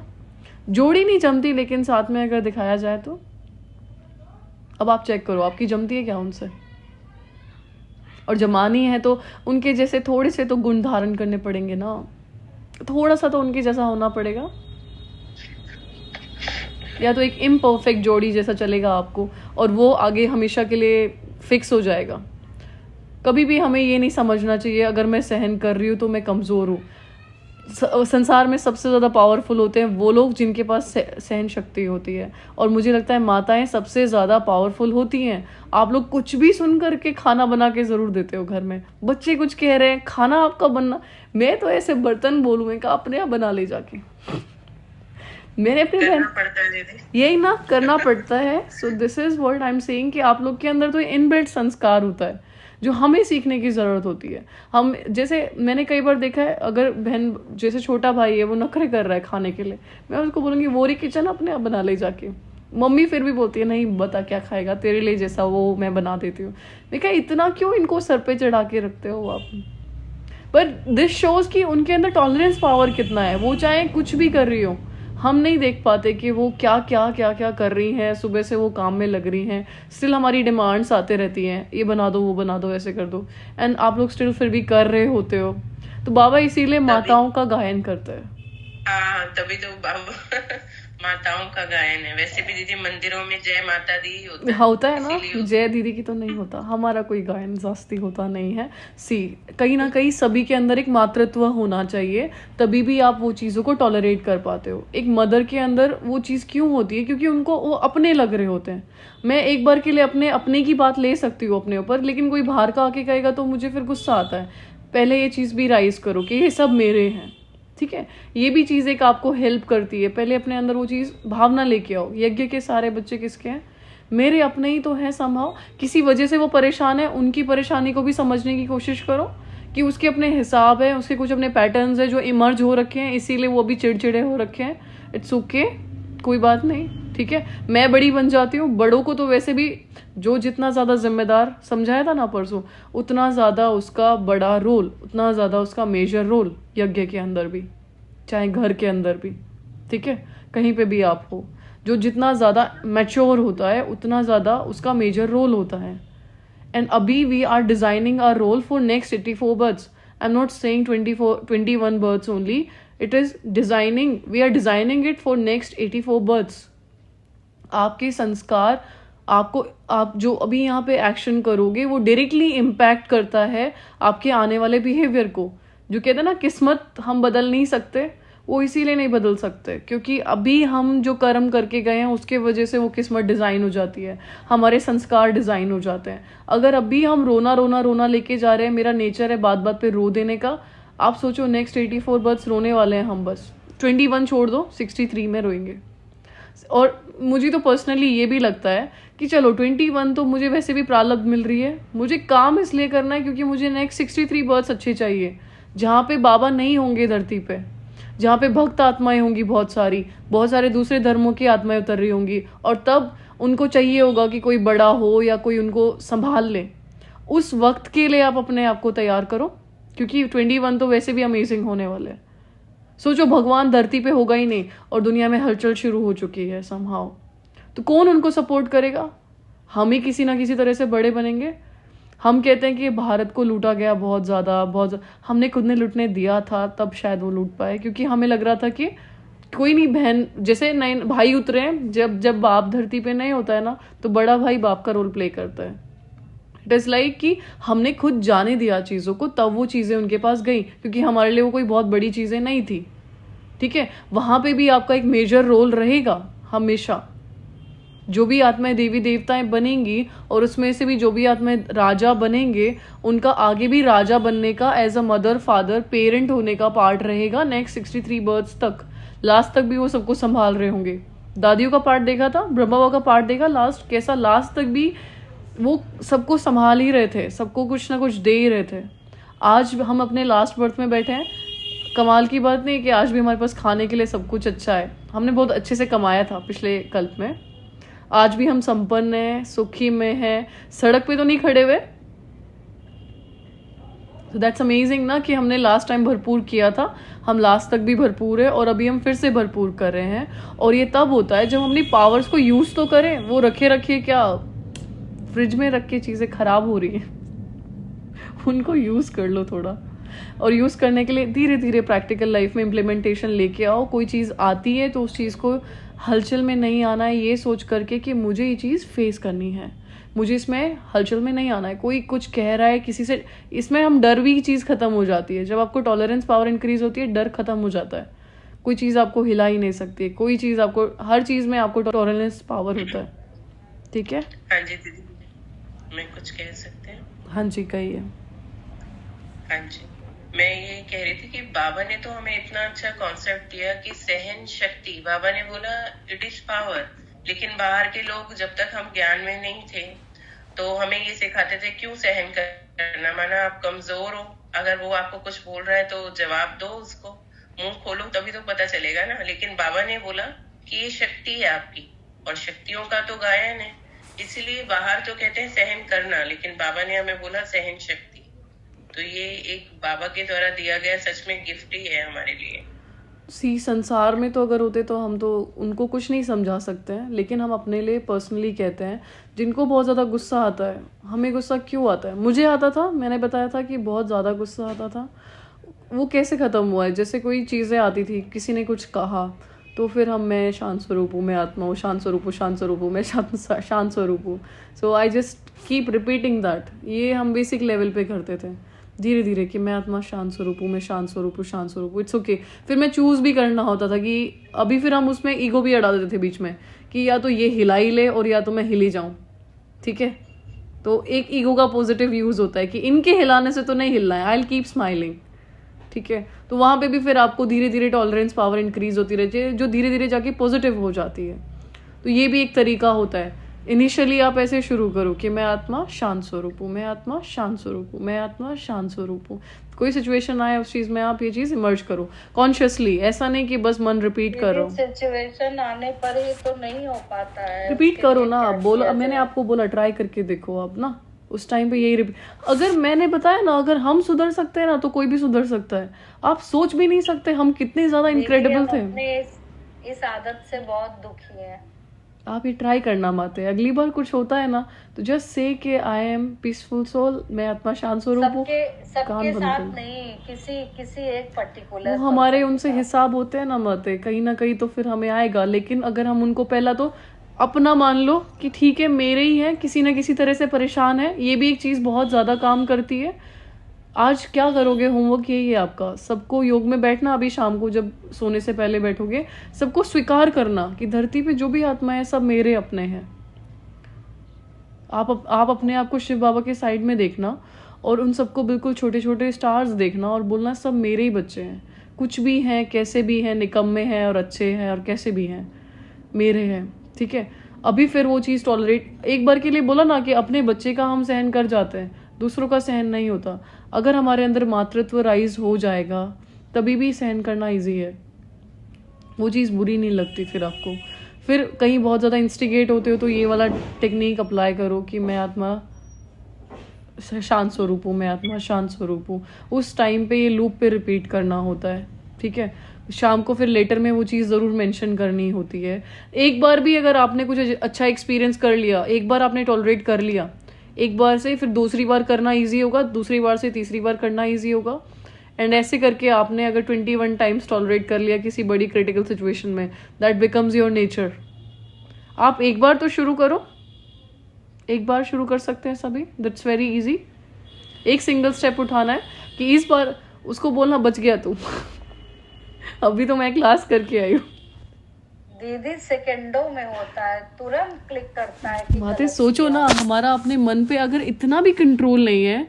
जोड़ी नहीं जमती, लेकिन साथ में अगर दिखाया जाए तो। अब आप चेक करो, आपकी जमती है क्या उनसे? और जमानी है तो उनके जैसे थोड़े से तो गुण धारण करने पड़ेंगे ना, थोड़ा सा तो उनके जैसा होना पड़ेगा, या तो एक इम्परफेक्ट जोड़ी जैसा चलेगा आपको, और वो आगे हमेशा के लिए फिक्स हो जाएगा। कभी भी हमें ये नहीं समझना चाहिए अगर मैं सहन कर रही हूँ तो मैं कमज़ोर हूँ। संसार में सबसे ज़्यादा पावरफुल होते हैं वो लोग जिनके पास सहन शक्ति होती है, और मुझे लगता है माताएं सबसे ज़्यादा पावरफुल होती हैं। आप लोग कुछ भी सुन करके खाना बना के ज़रूर देते हो घर में। बच्चे कुछ कह रहे हैं, खाना आपका बनना, मैं तो ऐसे बर्तन बोलूँ कि अपने आप बना ले जाके। मैंने अपने यही ना करना पड़ता है। सो this is what I am saying कि आप लोग के अंदर तो इनबिल्ट संस्कार होता है जो हमें सीखने की ज़रूरत होती है। हम जैसे मैंने कई बार देखा है, अगर बहन जैसे छोटा भाई है वो नखरे कर रहा है खाने के लिए, मैं उसको बोलूँगी वो रही किचन अपने आप बना ले जाके। मम्मी फिर भी बोलती है नहीं बता क्या खाएगा, तेरे लिए जैसा वो मैं बना देती हूँ। मैं कहा इतना क्यों इनको सर पे चढ़ा के रखते हो आप? पर दिस शोज़ कि उनके अंदर टॉलरेंस पावर कितना है। वो चाहे कुछ भी कर रही हो, हम नहीं देख पाते कि वो क्या कर रही हैं। सुबह से वो काम में लग रही हैं, स्टिल हमारी डिमांड्स आते रहती हैं, ये बना दो, वो बना दो, ऐसे कर दो, एंड आप लोग स्टिल फिर भी कर रहे होते हो। तो बाबा इसीलिए माताओं का गायन करते हैं। हाँ, तभी तो बाबा माताओं का गायन है। वैसे भी दीदी मंदिरों में जय माता दी होता है ना, जय दीदी की तो नहीं होता। हमारा कोई गायन जास्ती होता नहीं है। कहीं ना कहीं सभी के अंदर एक मातृत्व होना चाहिए, तभी भी आप वो चीज़ों को टॉलरेट कर पाते हो। एक मदर के अंदर वो चीज़ क्यों होती है? क्योंकि उनको वो अपने लग रहे होते हैं। मैं एक बार के लिए अपने की बात ले सकती हूँ अपने ऊपर, लेकिन कोई बाहर का आके कहेगा तो मुझे फिर गुस्सा आता है। पहले ये चीज़ भी राइज करो कि ये सब मेरे हैं, ठीक है। ये भी चीज़ एक आपको हेल्प करती है। पहले अपने अंदर वो चीज़ भावना लेके आओ। यज्ञ के सारे बच्चे किसके हैं? मेरे अपने ही तो हैं। संभव किसी वजह से वो परेशान है, उनकी परेशानी को भी समझने की कोशिश करो कि उसके अपने हिसाब है, उसके कुछ अपने पैटर्न्स है जो इमर्ज हो रखे हैं, इसीलिए वो भी चिड़चिड़े हो रखे हैं। इट्स ओके, कोई बात नहीं, ठीक। ठीक है, मैं बड़ी बन जाती हूँ, बड़ों को तो वैसे भी जो जितना ज़्यादा जिम्मेदार, समझाया था ना परसों, उतना ज़्यादा उसका बड़ा रोल, उतना ज़्यादा उसका मेजर रोल यज्ञ के अंदर भी, चाहे घर के अंदर भी, ठीक है, कहीं पे भी आप हो, जो जितना ज़्यादा मैच्योर होता है उतना ज़्यादा उसका मेजर रोल होता है. एंड अभी we are designing our role for next 84 births. I am not saying 21 births only. It is designing, we are designing it for next 84 births. आपके संस्कार, आपको, आप जो अभी यहाँ पे एक्शन करोगे वो डायरेक्टली इम्पैक्ट करता है आपके आने वाले बिहेवियर को. जो कहते हैं ना किस्मत हम बदल नहीं सकते, वो इसीलिए नहीं बदल सकते क्योंकि अभी हम जो कर्म करके गए हैं उसके वजह से वो किस्मत डिज़ाइन हो जाती है, हमारे संस्कार डिज़ाइन हो जाते हैं. अगर अभी हम रोना रोना रोना लेके जा रहे हैं, मेरा नेचर है बात बात पे रो देने का, आप सोचो नेक्स्ट 84 बर्थ्स रोने वाले हैं हम. बस 21 छोड़ दो, 63 में रोएंगे. और मुझे तो पर्सनली ये भी लगता है कि चलो 21 तो मुझे वैसे भी प्रारब्ध मिल रही है, मुझे काम इसलिए करना है क्योंकि मुझे नेक्स्ट 63 बर्थ्स अच्छे चाहिए, जहाँ पे बाबा नहीं होंगे धरती पे, जहाँ पे भक्त आत्माएं होंगी, बहुत सारे दूसरे धर्मों की आत्माएं उतर रही होंगी, और तब उनको चाहिए होगा कि कोई बड़ा हो या कोई उनको संभाल ले. उस वक्त के लिए आप अपने आप को तैयार करो क्योंकि 21 तो वैसे भी अमेजिंग होने वाले हैं. सोचो भगवान धरती पे होगा ही नहीं और दुनिया में हलचल शुरू हो चुकी है समहाउ, तो कौन उनको सपोर्ट करेगा? हम ही किसी ना किसी तरह से बड़े बनेंगे. हम कहते हैं कि भारत को लूटा गया बहुत ज़्यादा, हमने खुद ने लूटने दिया था तब शायद वो लूट पाए, क्योंकि हमें लग रहा था कि कोई नहीं, बहन जैसे नए भाई उतरे हैं, जब बाप धरती पे नहीं होता है ना तो बड़ा भाई बाप का रोल प्ले करता है. इट इज़ लाइक कि हमने खुद जाने दिया चीज़ों को, तब वो चीज़ें उनके पास गई, क्योंकि हमारे लिए वो कोई बहुत बड़ी चीज़ें नहीं थी. ठीक है, वहाँ पे भी आपका एक मेजर रोल रहेगा हमेशा. जो भी आत्माएं देवी देवताएं बनेंगी और उसमें से भी जो भी आत्माएं राजा बनेंगे, उनका आगे भी राजा बनने का, as a mother father parent होने का पार्ट रहेगा नेक्स्ट 63 बर्थ्स तक. लास्ट तक भी वो सबको संभाल रहे होंगे. दादियों का पार्ट देखा था, ब्रह्मा बाबा का पार्ट देखा लास्ट कैसा, लास्ट तक भी वो सबको संभाल ही रहे थे, सबको कुछ ना कुछ दे ही रहे थे. आज हम अपने लास्ट बर्थ में बैठे हैं. कमाल की बात नहीं कि आज भी हमारे पास खाने के लिए सब कुछ अच्छा है, हमने बहुत अच्छे से कमाया था पिछले कल्प में. आज भी हम संपन्न हैं, सुखी में हैं, सड़क पे तो नहीं खड़े हुए. तो दैट्स अमेजिंग ना कि हमने लास्ट टाइम भरपूर किया था, हम लास्ट तक भी भरपूर है और अभी हम फिर से भरपूर कर रहे हैं. और ये तब होता है जब हम अपनी पावर्स को यूज़ तो करें. वो रखे क्या फ्रिज में रख के चीज़ें ख़राब हो रही हैं उनको यूज़ कर लो थोड़ा. और यूज़ करने के लिए धीरे धीरे प्रैक्टिकल लाइफ में इम्प्लीमेंटेशन लेके आओ. कोई चीज़ आती है तो उस चीज़ को हलचल में नहीं आना है ये सोच करके कि मुझे ये चीज़ फेस करनी है, मुझे इसमें हलचल में नहीं आना है. कोई कुछ कह रहा है किसी से, इसमें हम डर भी चीज़ ख़त्म हो जाती है. जब आपको टॉलरेंस पावर इंक्रीज होती है, डर ख़त्म हो जाता है. कोई चीज़ आपको हिला ही नहीं सकती है, कोई चीज़ आपको, हर चीज़ में आपको टॉलरेंस पावर होता है. ठीक है. हाँ जी दीदी, मैं कुछ कह सकते हैं? हाँ जी कहिए. हाँ जी, मैं ये कह रही थी कि बाबा ने तो हमें इतना अच्छा कॉन्सेप्ट दिया कि सहन शक्ति, बाबा ने बोला इट इज पावर. लेकिन बाहर के लोग जब तक हम ज्ञान में नहीं थे तो हमें ये सिखाते थे क्यों सहन करना, माना आप कमजोर हो, अगर वो आपको कुछ बोल रहा है तो जवाब दो, उसको मुंह खोलो तभी तो पता चलेगा ना. लेकिन बाबा ने बोला कि ये शक्ति है आपकी और शक्तियों का तो गायन है, इसीलिए बाहर तो कहते हैं सहन करना, लेकिन बाबा ने हमें बोला सहन शक्ति. तो ये एक बाबा के द्वारा दिया गया सच में गिफ्ट ही है हमारे लिए. संसार में तो अगर होते तो हम तो उनको कुछ नहीं समझा सकते हैं, लेकिन हम अपने लिए पर्सनली कहते हैं जिनको बहुत ज़्यादा गुस्सा आता है. हमें गुस्सा क्यों आता है? मुझे आता था, मैंने बताया था कि बहुत ज़्यादा गुस्सा आता था. वो कैसे ख़त्म हुआ है? जैसे कोई चीज़ें आती थी, किसी ने कुछ कहा तो फिर मैं शांत स्वरूप हूँ, मैं आत्मा हूँ, शांत स्वरूप हूँ, शांत स्वरूप हूँ, मैं शांत स्वरूप हूँ. So I just keep repeating that. ये हम बेसिक लेवल पे करते थे धीरे धीरे कि मैं आत्मा शांत स्वरूप हूँ, मैं शांत स्वरूप हूँ, शांत स्वरूप हूँ. It's okay. फिर मैं चूज़ भी करना होता था कि अभी फिर हम उसमें ईगो भी अड़ा देते थे बीच में कि या तो ये हिला ही ले और या तो मैं हिली जाऊँ. ठीक है, तो एक ईगो का पॉजिटिव यूज़ होता है कि इनके हिलाने से तो नहीं हिलना है, आई विल कीप स्माइलिंग. ठीक है, तो वहाँ पे भी फिर आपको धीरे धीरे टॉलरेंस पावर इंक्रीज होती रहती है, जो धीरे धीरे जाके पॉजिटिव हो जाती है. तो ये भी एक तरीका होता है इनिशियली आप ऐसे शुरू करो कि मैं आत्मा शांत स्वरूप हूँ, मैं आत्मा शांत स्वरूप हूँ, मैं आत्मा शांत स्वरूप हूँ। कोई सिचुएशन आए उस चीज में आप ये चीज इमर्ज करो कॉन्शियसली, ऐसा नहीं कि बस मन रिपीट करो। सिचुएशन आने पर ही तो नहीं हो पाता है, रिपीट करो ना, आप बोलो, अब मैंने आपको बोला ट्राई करके देखो आप ना, उस टाइम पे यही रिपीट। अगर मैंने बताया ना, अगर हम सुधर सकते हैं ना तो कोई भी सुधर सकता है। आप सोच भी नहीं सकते हम कितने ज्यादा इनक्रेडिबल थे। इस आदत से बहुत दुखी है। आप ये ट्राई करना माते, अगली बार कुछ होता है ना तो जस्ट से कि आई एम पीसफुल सोल, मैं आत्मा शांत स्वरूप हूँ। सबके साथ नहीं, किसी एक पर्टिकुलर, वो हमारे उनसे हिसाब होते हैं ना माते, कहीं ना कहीं तो फिर हमें आएगा। लेकिन अगर हम उनको पहला तो अपना मान लो कि ठीक है मेरे ही है, किसी ना किसी तरह से परेशान है, ये भी एक चीज बहुत ज्यादा काम करती है। आज क्या करोगे, होमवर्क यही है आपका, सबको योग में बैठना, अभी शाम को जब सोने से पहले बैठोगे, सबको स्वीकार करना कि धरती पे जो भी आत्मा है सब मेरे अपने हैं। आप अपने आप को शिव बाबा के साइड में देखना और उन सबको बिल्कुल छोटे छोटे स्टार्स देखना और बोलना सब मेरे ही बच्चे हैं, कुछ भी हैं, कैसे भी हैं, निकम्मे हैं और अच्छे हैं और कैसे भी हैं, मेरे हैं। ठीक है, अभी फिर वो चीज़ टॉलरेट, एक बार के लिए बोला ना कि अपने बच्चे का हम सहन कर जाते हैं, दूसरों का सहन नहीं होता। अगर हमारे अंदर मातृत्व राइज हो जाएगा तभी भी सहन करना इजी है, वो चीज़ बुरी नहीं लगती फिर आपको। फिर कहीं बहुत ज़्यादा इंस्टिगेट होते हो तो ये वाला टेक्निक अप्लाई करो कि मैं आत्मा शांत स्वरूप हूँ, मैं आत्मा शांत स्वरूप हूँ। उस टाइम पे ये लूप पे रिपीट करना होता है। ठीक है, शाम को फिर लेटर में वो चीज़ ज़रूर मेंशन करनी होती है। एक बार भी अगर आपने कुछ अच्छा एक्सपीरियंस कर लिया, एक बार आपने टॉलरेट कर लिया, एक बार से फिर दूसरी बार करना इजी होगा, दूसरी बार से तीसरी बार करना इजी होगा। एंड ऐसे करके आपने अगर 21 टाइम्स टॉलरेट कर लिया किसी बड़ी क्रिटिकल सिचुएशन में, दैट बिकम्स योर नेचर। आप एक बार तो शुरू करो, एक बार शुरू कर सकते हैं सभी, दैट्स वेरी इजी। एक सिंगल स्टेप उठाना है कि इस बार उसको बोलना बच गया तू अभी तो मैं क्लास करके आई हूँ। दीदी सेकंडों में होता है, तुरंत क्लिक करता है। बातें सोचो ना, हमारा अपने मन पे अगर इतना भी कंट्रोल नहीं है,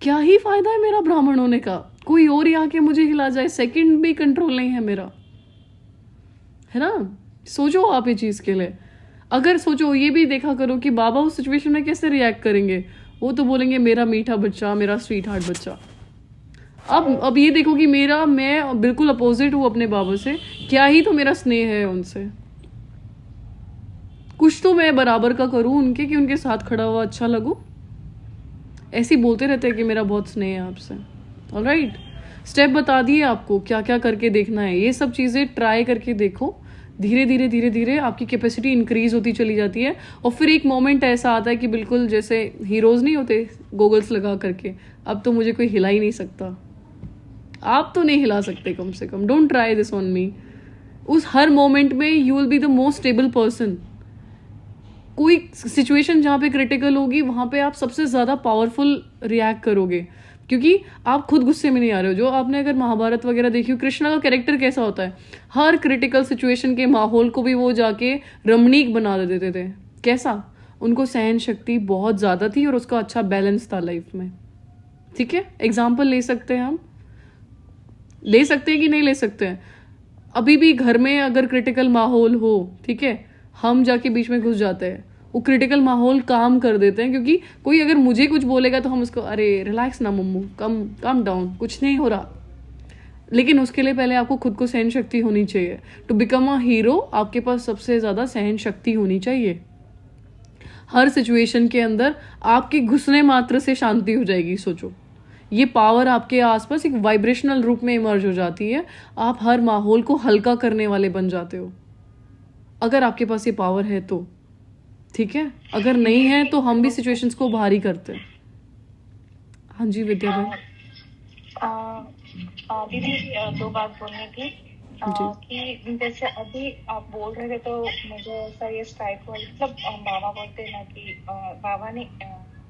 क्या ही फायदा है मेरा ब्राह्मण होने का। कोई और ही आके मुझे हिला जाए, सेकंड भी कंट्रोल नहीं है मेरा, है ना। सोचो आप ये चीज के लिए। अगर सोचो, ये भी देखा करो कि बाबा उस सिचुएशन में कैसे रिएक्ट करेंगे। वो तो बोलेंगे मेरा मीठा बच्चा, मेरा स्वीट हार्ट बच्चा। अब ये देखो कि मैं बिल्कुल अपोजिट हूँ अपने बाबा से, क्या ही तो मेरा स्नेह है उनसे। कुछ तो मैं बराबर का करूँ उनके, कि उनके साथ खड़ा हुआ अच्छा लगूं। ऐसे ही बोलते रहते हैं कि मेरा बहुत स्नेह है आपसे। ऑलराइट, स्टेप बता दिए आपको क्या क्या करके देखना है। ये सब चीज़ें ट्राई करके देखो, धीरे धीरे धीरे धीरे आपकी कैपेसिटी इंक्रीज होती चली जाती है। और फिर एक मोमेंट ऐसा आता है कि बिल्कुल जैसे हीरोज नहीं होते गोगल्स लगा करके, अब तो मुझे कोई हिला ही नहीं सकता। आप तो नहीं हिला सकते कम से कम, don't try this on me. उस हर मोमेंट में you will be the most stable person. कोई सिचुएशन जहाँ पे क्रिटिकल होगी वहाँ पे आप सबसे ज़्यादा पावरफुल रिएक्ट करोगे, क्योंकि आप खुद गुस्से में नहीं आ रहे हो। जो आपने अगर महाभारत वगैरह देखी हो, कृष्णा का कैरेक्टर कैसा होता है, हर क्रिटिकल सिचुएशन के माहौल को भी वो जाके रमणीक बना देते थे। कैसा, उनको सहन शक्ति बहुत ज़्यादा थी और उसका अच्छा बैलेंस था लाइफ में। ठीक है, एग्जाम्पल ले सकते हैं, हम ले सकते हैं कि नहीं ले सकते हैं। अभी भी घर में अगर क्रिटिकल माहौल हो, ठीक है, हम जाके बीच में घुस जाते हैं, वो क्रिटिकल माहौल काम कर देते हैं। क्योंकि कोई अगर मुझे कुछ बोलेगा तो हम उसको, अरे रिलैक्स ना मम्मू, कम डाउन, कुछ नहीं हो रहा। लेकिन उसके लिए पहले आपको खुद को सहन शक्ति होनी चाहिए। टू बिकम अ हीरो आपके पास सबसे ज़्यादा सहन शक्ति होनी चाहिए। हर सिचुएशन के अंदर आपके घुसने मात्र से शांति हो जाएगी। सोचो, ये पावर आपके आसपास एक वाइब्रेशनल रूप में इमर्ज हो जाती है। आप हर माहौल को हल्का करने वाले बन जाते हो, अगर आपके पास ये पावर है तो। ठीक है, अगर नहीं है तो हम भी सिचुएशंस को भारी करते हैं। हाँ जी विद्या बहन। दीदी दो बात बोलनी थी कि जैसे अभी आप बोल रहे थे तो मुझे ऐसा ये स्ट्राइक हुआ, मतलब बाबा बोलते हैं ना कि बाबा ने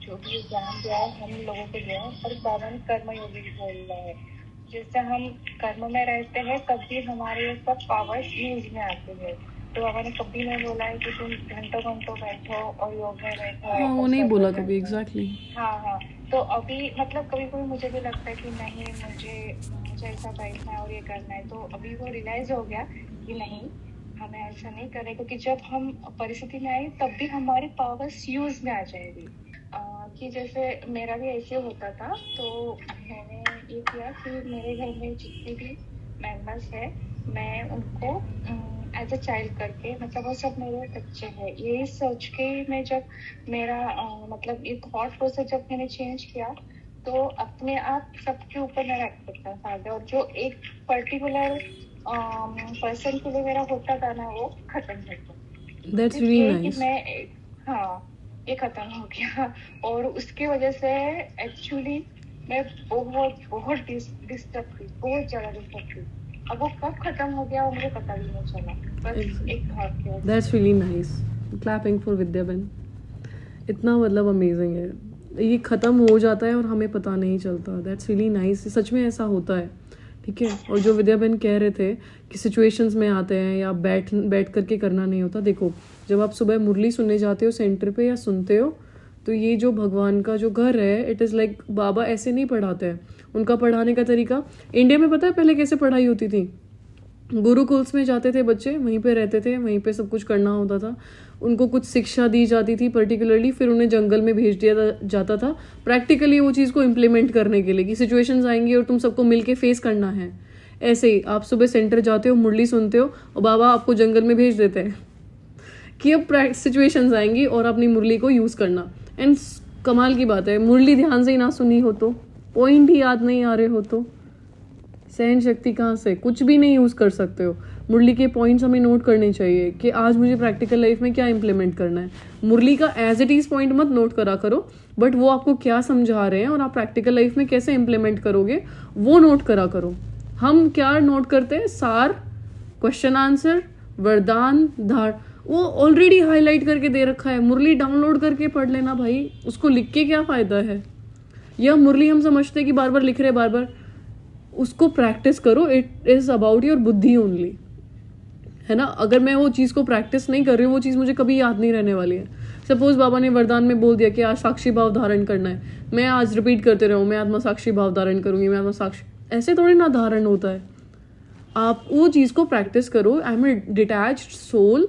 जो भी ज्ञान दिया है हम लोगों को दिया है, और बाबा ने कर्मयोगी बोल रहा है। जिससे हम कर्म में रहते हैं तब भी हमारे ये सब पावर्स यूज में आते हैं। तो बाबा ने कभी नहीं बोला है कि तुम घंटों घंटों बैठो और योग में बैठो। हाँ, वो नहीं बोला कभी, एग्जैक्टली। हाँ, तो अभी मतलब कभी कभी मुझे भी लगता है कि नहीं, मुझे ऐसा बैठना है और ये करना है। तो अभी वो रियलाइज हो गया कि नहीं, हमें ऐसा नहीं करना, क्योंकि जब हम परिस्थिति में आए तब भी हमारी पावर्स यूज में आ जाएगी। कि जैसे मेरा भी ऐसे होता था, तो मैंने ये किया कि मेरे घर में जितने भी मेंबर्स है मैं उनको एज अ चाइल्ड करके, मतलब वो सब मेरे बच्चे हैं, यही सोच के मैं जब मेरा मतलब ये थॉट प्रोसेस जब मैंने चेंज किया, तो अपने आप सबके ऊपर मेरा एक्सेप्टेंस आ गया, और जो एक पर्टिकुलर पर्सन के लिए मेरा होता था ना, वो खत्म हो गया। That's really nice. हाँ, ये खत्म हो गया, और उसकी वजह से एक्चुअली मैं बहुत डिस्टर्ब थी, बहुत ज्यादा डिस्टर्ब थी। अब वो कब खत्म हो गया वो मुझे पता भी नहीं चला, बस एक थॉट के। That's really nice. Clapping for Vidya Ben. इतना मतलब अमेजिंग है, ये ख़त्म हो जाता है और हमें पता नहीं चलता। That's really nice. सच में ऐसा होता है, ठीक है। और जो विद्या बेन कह रहे थे कि सिचुएशंस में आते हैं या बैठ करके करना नहीं होता। देखो, जब आप सुबह मुरली सुनने जाते हो सेंटर पे या सुनते हो, तो ये जो भगवान का जो घर है, इट इज़ लाइक बाबा ऐसे नहीं पढ़ाते हैं। उनका पढ़ाने का तरीका, इंडिया में पता है पहले कैसे पढ़ाई होती थी? गुरुकुल्स में जाते थे बच्चे, वहीं पे रहते थे, वहीं पे सब कुछ करना होता था। उनको कुछ शिक्षा दी जाती थी पर्टिकुलरली, फिर उन्हें जंगल में भेज दिया जाता था प्रैक्टिकली वो चीज़ को इम्प्लीमेंट करने के लिए, कि सिचुएशंस आएंगी और तुम सबको मिलके फेस करना है। ऐसे ही आप सुबह सेंटर जाते हो, मुरली सुनते हो, और बाबा आपको जंगल में भेज देते हैं कि अब सिचुएशंस आएंगी और अपनी मुरली को यूज़ करना। एंड कमाल की बात है, मुरली ध्यान से ही ना सुनी हो तो, पॉइंट ही याद नहीं आ रहे हो तो सहन शक्ति कहाँ से? कुछ भी नहीं यूज़ कर सकते हो। मुरली के पॉइंट्स हमें नोट करने चाहिए कि आज मुझे प्रैक्टिकल लाइफ में क्या इंप्लीमेंट करना है। मुरली का एज इट इज़ पॉइंट मत नोट करा करो, बट वो आपको क्या समझा रहे हैं और आप प्रैक्टिकल लाइफ में कैसे इंप्लीमेंट करोगे वो नोट करा करो। हम क्या नोट करते हैं? सार, क्वेश्चन आंसर, वरदान, धार, वो ऑलरेडी हाईलाइट करके दे रखा है। मुरली डाउनलोड करके पढ़ लेना भाई, उसको लिख के क्या फ़ायदा है? यह मुरली हम समझते हैं कि बार बार लिख रहे, बार बार, उसको प्रैक्टिस करो। इट इज़ अबाउट योर बुद्धि ओनली, है ना। अगर मैं वो चीज़ को प्रैक्टिस नहीं कर रही हूँ, वो चीज़ मुझे कभी याद नहीं रहने वाली है। सपोज बाबा ने वरदान में बोल दिया कि आज साक्षी भाव धारण करना है, मैं आज रिपीट करते रहूँ, मैं आत्मा साक्षी भाव धारण करूँगी, मैं आत्मा साक्षी, ऐसे थोड़ी ना धारण होता है। आप वो चीज़ को प्रैक्टिस करो। I am a detached soul,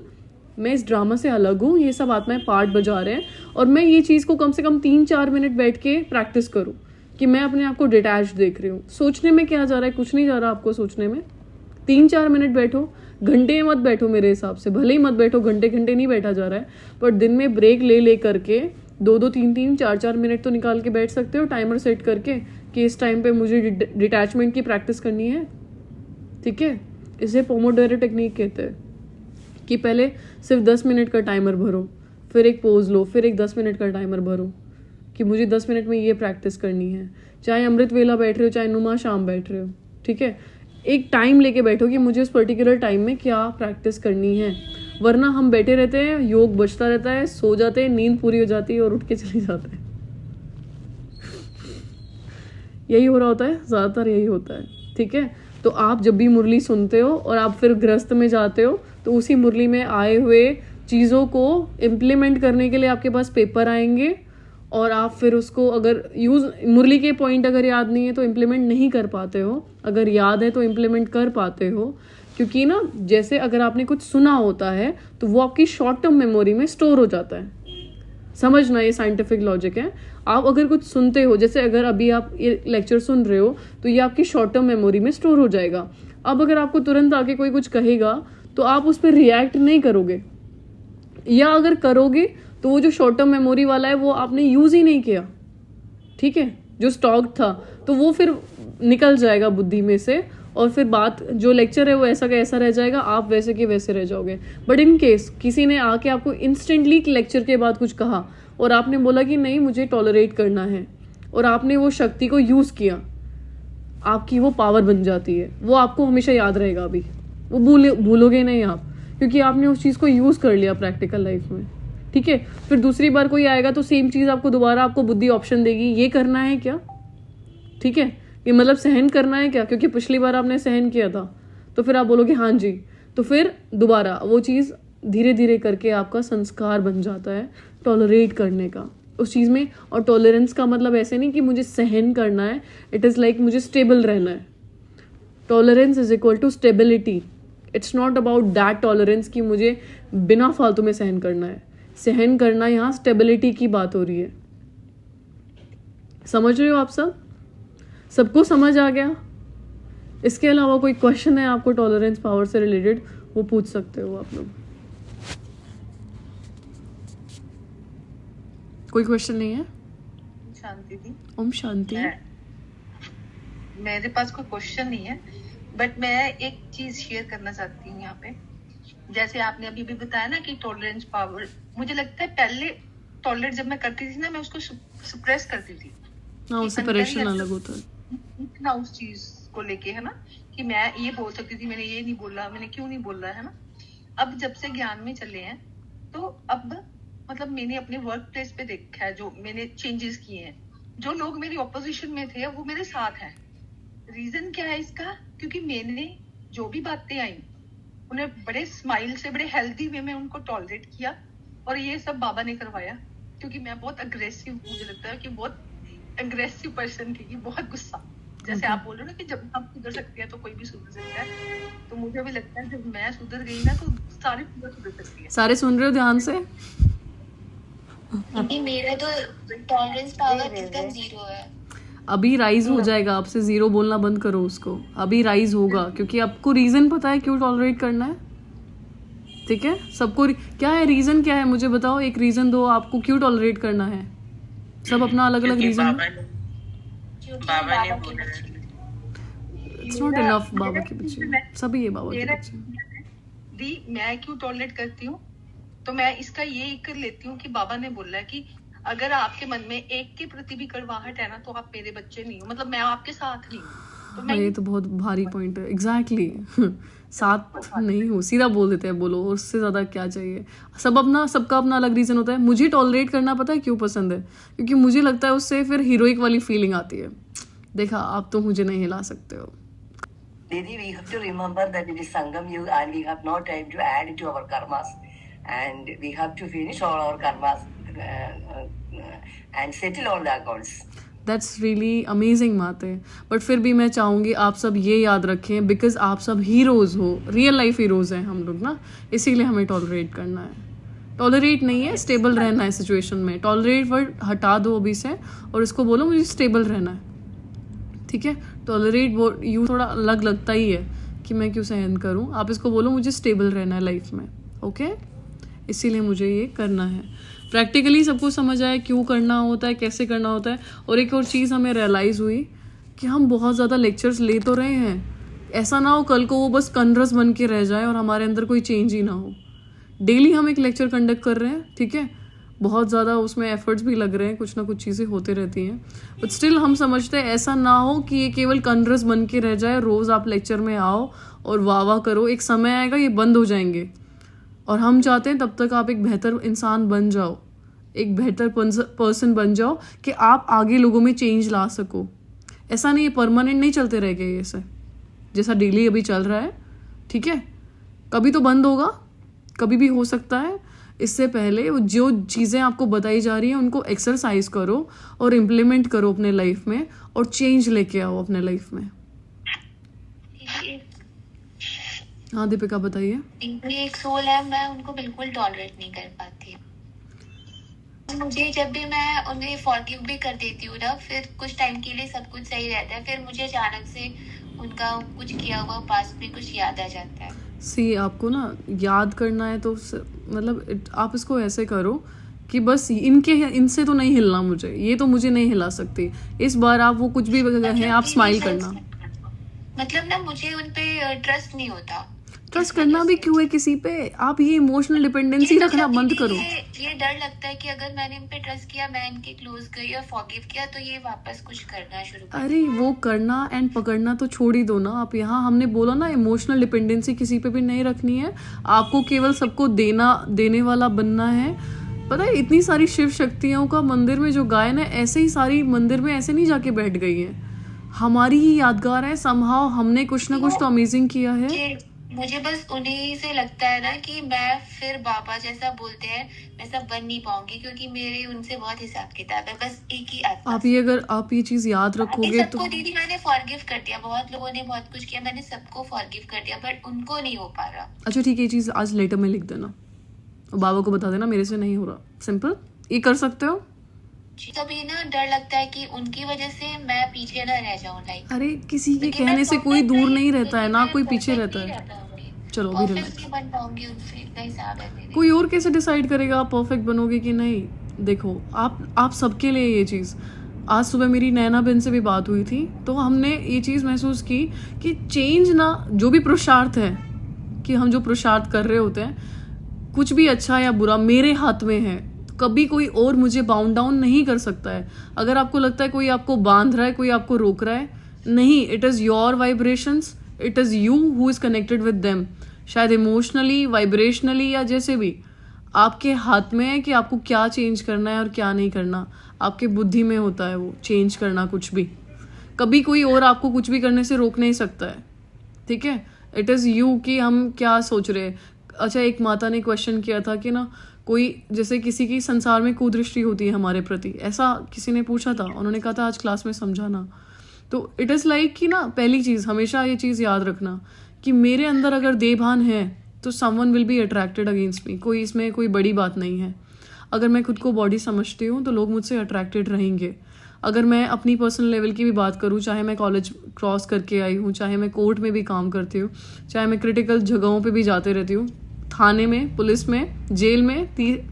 मैं इस ड्रामा से अलग हूँ, ये सब आत्माएं पार्ट बजा रहे हैं, और मैं ये चीज़ को कम से कम 3-4 मिनट बैठ के प्रैक्टिस करूँ कि मैं अपने आप को डिटैच देख रही हूँ। सोचने में क्या जा रहा है? कुछ नहीं जा रहा आपको सोचने में। 3-4 मिनट बैठो, घंटे मत बैठो मेरे हिसाब से, भले ही मत बैठो, घंटे नहीं बैठा जा रहा है, पर दिन में ब्रेक ले करके 2-2, 3-3, 4-4 मिनट तो निकाल के बैठ सकते हो, टाइमर सेट करके कि इस टाइम पे मुझे डिटैचमेंट की प्रैक्टिस करनी है, ठीक है। इसे पोमोडोरो टेक्निक कहते हैं कि पहले सिर्फ 10 मिनट का टाइमर भरो, फिर एक पोज लो, फिर एक 10 मिनट का टाइमर भरो कि मुझे 10 मिनट में ये प्रैक्टिस करनी है। चाहे अमृत वेला बैठ रहे हो, चाहे नुमा शाम बैठ रहे हो, ठीक है। एक टाइम लेके बैठो कि मुझे उस पर्टिकुलर टाइम में क्या प्रैक्टिस करनी है, वरना हम बैठे रहते हैं, योग बचता रहता है, सो जाते हैं, नींद पूरी हो जाती है और उठ के चले जाते हैं। यही हो रहा होता है, ज़्यादातर यही होता है, ठीक है। तो आप जब भी मुरली सुनते हो और आप फिर गृहस्थ में जाते हो, तो उसी मुरली में आए हुए चीज़ों को इम्प्लीमेंट करने के लिए आपके पास पेपर आएंगे, और आप फिर उसको अगर मुरली के पॉइंट अगर याद नहीं है तो इम्प्लीमेंट नहीं कर पाते हो, अगर याद है तो इम्प्लीमेंट कर पाते हो। क्योंकि ना, जैसे अगर आपने कुछ सुना होता है तो वो आपकी शॉर्ट टर्म मेमोरी में स्टोर हो जाता है। समझना, ये साइंटिफिक लॉजिक है। आप अगर कुछ सुनते हो, जैसे अगर अभी आप ये लेक्चर सुन रहे हो, तो ये आपकी शॉर्ट टर्म मेमोरी में स्टोर हो जाएगा। अब अगर आपको तुरंत आके कोई कुछ कहेगा तो आप उस पर रिएक्ट नहीं करोगे, या अगर करोगे तो वो जो शॉर्ट टर्म मेमोरी वाला है वो आपने यूज ही नहीं किया, ठीक है, जो स्टॉक था, तो वो फिर निकल जाएगा बुद्धि में से, और फिर बात जो लेक्चर है वो ऐसा का ऐसा रह जाएगा, आप वैसे के वैसे रह जाओगे। बट इन केस किसी ने आके आपको इंस्टेंटली लेक्चर के बाद कुछ कहा और आपने बोला कि नहीं मुझे टॉलरेट करना है, और आपने वो शक्ति को यूज किया, आपकी वो पावर बन जाती है। वो आपको हमेशा याद रहेगा, अभी वो भूलोगे नहीं आप, क्योंकि आपने उस चीज़ को यूज कर लिया प्रैक्टिकल लाइफ में, ठीक है। फिर दूसरी बार कोई आएगा तो सेम चीज़ आपको दोबारा आपको बुद्धि ऑप्शन देगी, ये करना है क्या, ठीक है, ये मतलब सहन करना है क्या, क्योंकि पिछली बार आपने सहन किया था, तो फिर आप बोलोगे हाँ जी, तो फिर दोबारा वो चीज़ धीरे धीरे करके आपका संस्कार बन जाता है टॉलरेट करने का उस चीज़ में। और टॉलरेंस का मतलब ऐसे नहीं कि मुझे सहन करना है, इट इज़ लाइक मुझे स्टेबल रहना है। Tolerance is equal to stability, it's not about that tolerance कि मुझे बिना फालतू में सहन करना है। सहन करना यहाँ स्टेबिलिटी की बात हो रही है। समझ रहे हो आप सबको समझ आ गया? इसके अलावा कोई क्वेश्चन है आपको टॉलरेंस पावर से रिलेटेड, वो पूछ सकते हो आप लोग। कोई क्वेश्चन नहीं है? शांति दी। ओम शांति। मेरे पास कोई क्वेश्चन नहीं है, बट मैं एक चीज शेयर करना चाहती हूँ यहाँ पे। जैसे आपने अभी भी बताया ना कि टॉलरेंस पावर, मुझे लगता है पहले टॉलरेट जब मैं करती थी ना, मैं उसको सप्रेस करती थी। हाँ, उससे परेशान अलग होता है ना उस चीज को लेके, है ना, कि मैं ये बोल सकती थी, मैंने ये नहीं बोला, मैंने क्यों नहीं बोला, है ना। अब जब से ज्ञान में चले हैं तो अब मतलब मैंने अपने वर्क प्लेस पे देखा है, जो मैंने चेंजेस किए हैं, जो लोग मेरी ऑपोजिशन में थे वो मेरे साथ हैं। रीजन क्या है इसका? क्योंकि मैंने जो भी बातें आई उन्हें बड़े स्माइल से, बड़े हेल्दी वे में उनको टॉलरेट किया, और ये सब बाबा ने करवाया। क्योंकि मैं बहुत अग्रेसिव, मुझे लगता है कि बहुत अग्रेसिव पर्सन थी, बहुत गुस्सा। जैसे आप बोल रहे हो ना कि जब हम सुधर सकते हैं तो कोई भी सुधर सकता है, तो मुझे भी लगता है जब मैं सुधर गई ना तो सारी सुधर सकती है। सारे सुन रहे हो ध्यान से? मेरा तो टॉलरेंस पावर एकदम 0 है। अभी राइज हो जाएगा, आपसे 0 बोलना बंद करो उसको, अभी राइज होगा, क्योंकि आपको रीजन पता है क्यों टॉलरेट करना है। ठीक है, सबको क्या है रीजन, क्या है मुझे बताओ, एक रीजन दो आपको क्यों टॉलरेट करना है। सब अपना अलग अलग रीजन। बाबा ने बोला इट्स नॉट इनफ बाबा के पीछे, सभी ये बाबा के पीछे। दी मैं क्यों टॉलरेट करती हूँ, तो मैं इसका ये कर लेती हूँ कि बाबा ने बोला है कि अगर आपके मन में एक के प्रति भी कड़वाहट है ना, तो आप मेरे बच्चे नहीं हो, मतलब मैं आपके साथ नहीं हूँ। तो मैं ये तो बहुत भारी पॉइंट है। एग्जैक्टली साथ नहीं हो, सीधा बोल देते हैं, बोलो, और उससे ज्यादा क्या चाहिए। सबका अपना अलग रीजन होता है। मुझे टॉलरेट करना पता है क्यों पसंद है, क्योंकि मुझे लगता है उससे फिर हीरोइक वाली फीलिंग आती है। देखा, आप तो मुझे नहीं हिला सकते हो। Didi, we have to remember that it is Sangam Yuga and we have no time to add to our karmas, and we have to finish all our karmas and settle all the accounts. That's really amazing बात है। बट फिर भी मैं चाहूँगी आप सब ये याद रखें, बिकॉज आप सब हीरोज़ हो, रियल लाइफ हीरोज़ हैं हम लोग ना, इसीलिए हमें टॉलरेट करना है। टॉलरेट नहीं है, स्टेबल रहना है सिचुएशन में। टॉलरेट वर्ड हटा दो अभी से और इसको बोलो मुझे स्टेबल रहना है। ठीक है, टॉलरेट वो यूँ थोड़ा अलग लगता ही है कि मैं क्यों सहन करूँ, आप इसको बोलो मुझे स्टेबल रहना है लाइफ में। ओके, इसीलिए मुझे ये करना है। प्रैक्टिकली सबको समझ आया क्यों करना होता है, कैसे करना होता है। और एक और चीज़ हमें रियलाइज़ हुई कि हम बहुत ज़्यादा लेक्चर्स ले तो रहे हैं, ऐसा ना हो कल को वो बस कनरस बन के रह जाए और हमारे अंदर कोई चेंज ही ना हो। डेली हम एक लेक्चर कंडक्ट कर रहे हैं, ठीक है, बहुत ज़्यादा उसमें एफर्ट्स भी लग रहे हैं, कुछ ना कुछ चीज़ें होते रहती हैं, बट स्टिल हम समझते हैं ऐसा ना हो कि ये केवल कनरस बन के रह जाए। रोज़ आप लेक्चर में आओ और वाह करो, एक समय आएगा ये बंद हो जाएंगे। और हम चाहते हैं तब तक आप एक बेहतर इंसान बन जाओ, एक बेहतर पर्सन बन जाओ कि आप आगे लोगों में चेंज ला सको। ऐसा नहीं है, परमानेंट नहीं चलते रह गए ऐसे जैसा डेली अभी चल रहा है। ठीक है, कभी तो बंद होगा, कभी भी हो सकता है। इससे पहले जो चीज़ें आपको बताई जा रही हैं उनको एक्सरसाइज करो और इम्प्लीमेंट करो अपने लाइफ में और चेंज लेके आओ अपने लाइफ में। हाँ दीपिका बताइए। मेरी एक सोल है, मैं उनको बिल्कुल टॉलरेट नहीं कर पाती। मुझे जब भी मैं उन्हें फॉरगिव भी कर देती हूँ ना, फिर कुछ टाइम के लिए सब कुछ सही रहता है, फिर मुझे अचानक से उनका कुछ किया हुआ पास्ट में कुछ याद आ जाता है। सी आपको ना याद करना है तो मतलब आप इसको ऐसे करो कि बस इनसे तो नहीं हिलना मुझे, ये तो मुझे नहीं हिला सकती। इस बार आप वो कुछ भी कहें आप स्माइल करना। मतलब ना मुझे उन पे ट्रस्ट नहीं होता। ट्रस्ट करना भी क्यों है किसी पे, आप ये इमोशनल डिपेंडेंसी रखना बंद करो। ये डर लगता है कि अगर मैंने इन पे ट्रस्ट किया, मैं इनके क्लोज गई और फॉरगिव किया, तो ये वापस कुछ करना शुरू कर। अरे वो करना एंड पकड़ना तो छोड़ ही दो ना आप। यहाँ हमने बोला ना इमोशनल डिपेंडेंसी किसी पे भी नहीं रखनी है, आपको केवल सबको देने वाला बनना है। पता है इतनी सारी शिव शक्तियों का मंदिर में जो गायन है, ऐसे ही सारी मंदिर में ऐसे नहीं जाके बैठ गई है, हमारी ही यादगार है। समहाउ हमने कुछ ना कुछ तो अमेजिंग किया है। मुझे बस उन्हीं से लगता है ना कि मैं फिर बाबा जैसा बोलते हैं वैसा बन नहीं पाऊंगी, क्योंकि मेरे उनसे बहुत हिसाब किताब है। बस एक ही आत्मा आप ये अगर आप ये चीज़ याद बाकी रखोगे तो सबको दीदी मैंने फॉरगिव कर दिया, बहुत लोगों ने बहुत कुछ किया, मैंने सबको फॉरगिव कर दिया, बट उनको नहीं हो पा रहा। अच्छा ठीक है, ये चीज़ आज लेटर में लिख देना और बाबा को बता देना मेरे से नहीं हो रहा। सिंपल, ये कर सकते हो। तभी ना डर लगता है कि उनकी वजह से मैं पीछे ना रह जाऊं, लाइक अरे किसी के क्योंकि मैं कहने से कोई perfect दूर नहीं- नहीं रहता है ना, क्योंकि कोई मैं पीछे perfect रहता नहीं है। रह पाऊंगी। चलो अभी Perfect रिलैक्स। नहीं बन पाऊंगी उनसे, इतना हिसाब है मेरे। कोई और कैसे डिसाइड करेगा आप परफेक्ट बनोगे कि नहीं? देखो आप सबके लिए ये चीज़, आज सुबह मेरी नैना बहन से भी बात हुई थी, तो हमने ये चीज़ महसूस की कि चेंज ना, जो भी पुरुषार्थ है कि हम जो पुरुषार्थ कर रहे होते हैं, कुछ भी अच्छा या बुरा मेरे हाथ में है। कभी कोई और मुझे बाउंड डाउन नहीं कर सकता है। अगर आपको लगता है कोई आपको बांध रहा है, कोई आपको रोक रहा है, नहीं, it is your vibrations, it is you who is connected with them. शायद इमोशनली, वाइब्रेशनली या जैसे भी, आपके हाथ में है कि आपको क्या चेंज करना है और क्या नहीं करना। आपके बुद्धि में होता है वो चेंज करना कुछ भी। कभी कोई और आपको कुछ भी करने से रोक नहीं सकता है, ठीक है? इट इज़ यू कि हम क्या सोच रहे हैं। अच्छा, एक माता ने क्वेश्चन किया था कि ना, कोई जैसे किसी की संसार में कुदृष्टि होती है हमारे प्रति, ऐसा किसी ने पूछा था। उन्होंने कहा था आज क्लास में समझाना। तो इट इज़ लाइक कि ना, पहली चीज़ हमेशा ये चीज़ याद रखना कि मेरे अंदर अगर देभान है तो someone will be attracted against me. कोई इसमें कोई बड़ी बात नहीं है। अगर मैं खुद को बॉडी समझती हूँ तो लोग मुझसे अट्रैक्टेड रहेंगे। अगर मैं अपनी पर्सनल लेवल की भी बात करूँ, चाहे मैं कॉलेज क्रॉस करके आई हूँ, चाहे मैं कोर्ट में भी काम करती हूँ, चाहे मैं क्रिटिकल जगहों पे भी जाते रहती हूँ, थाने में, पुलिस में, जेल में,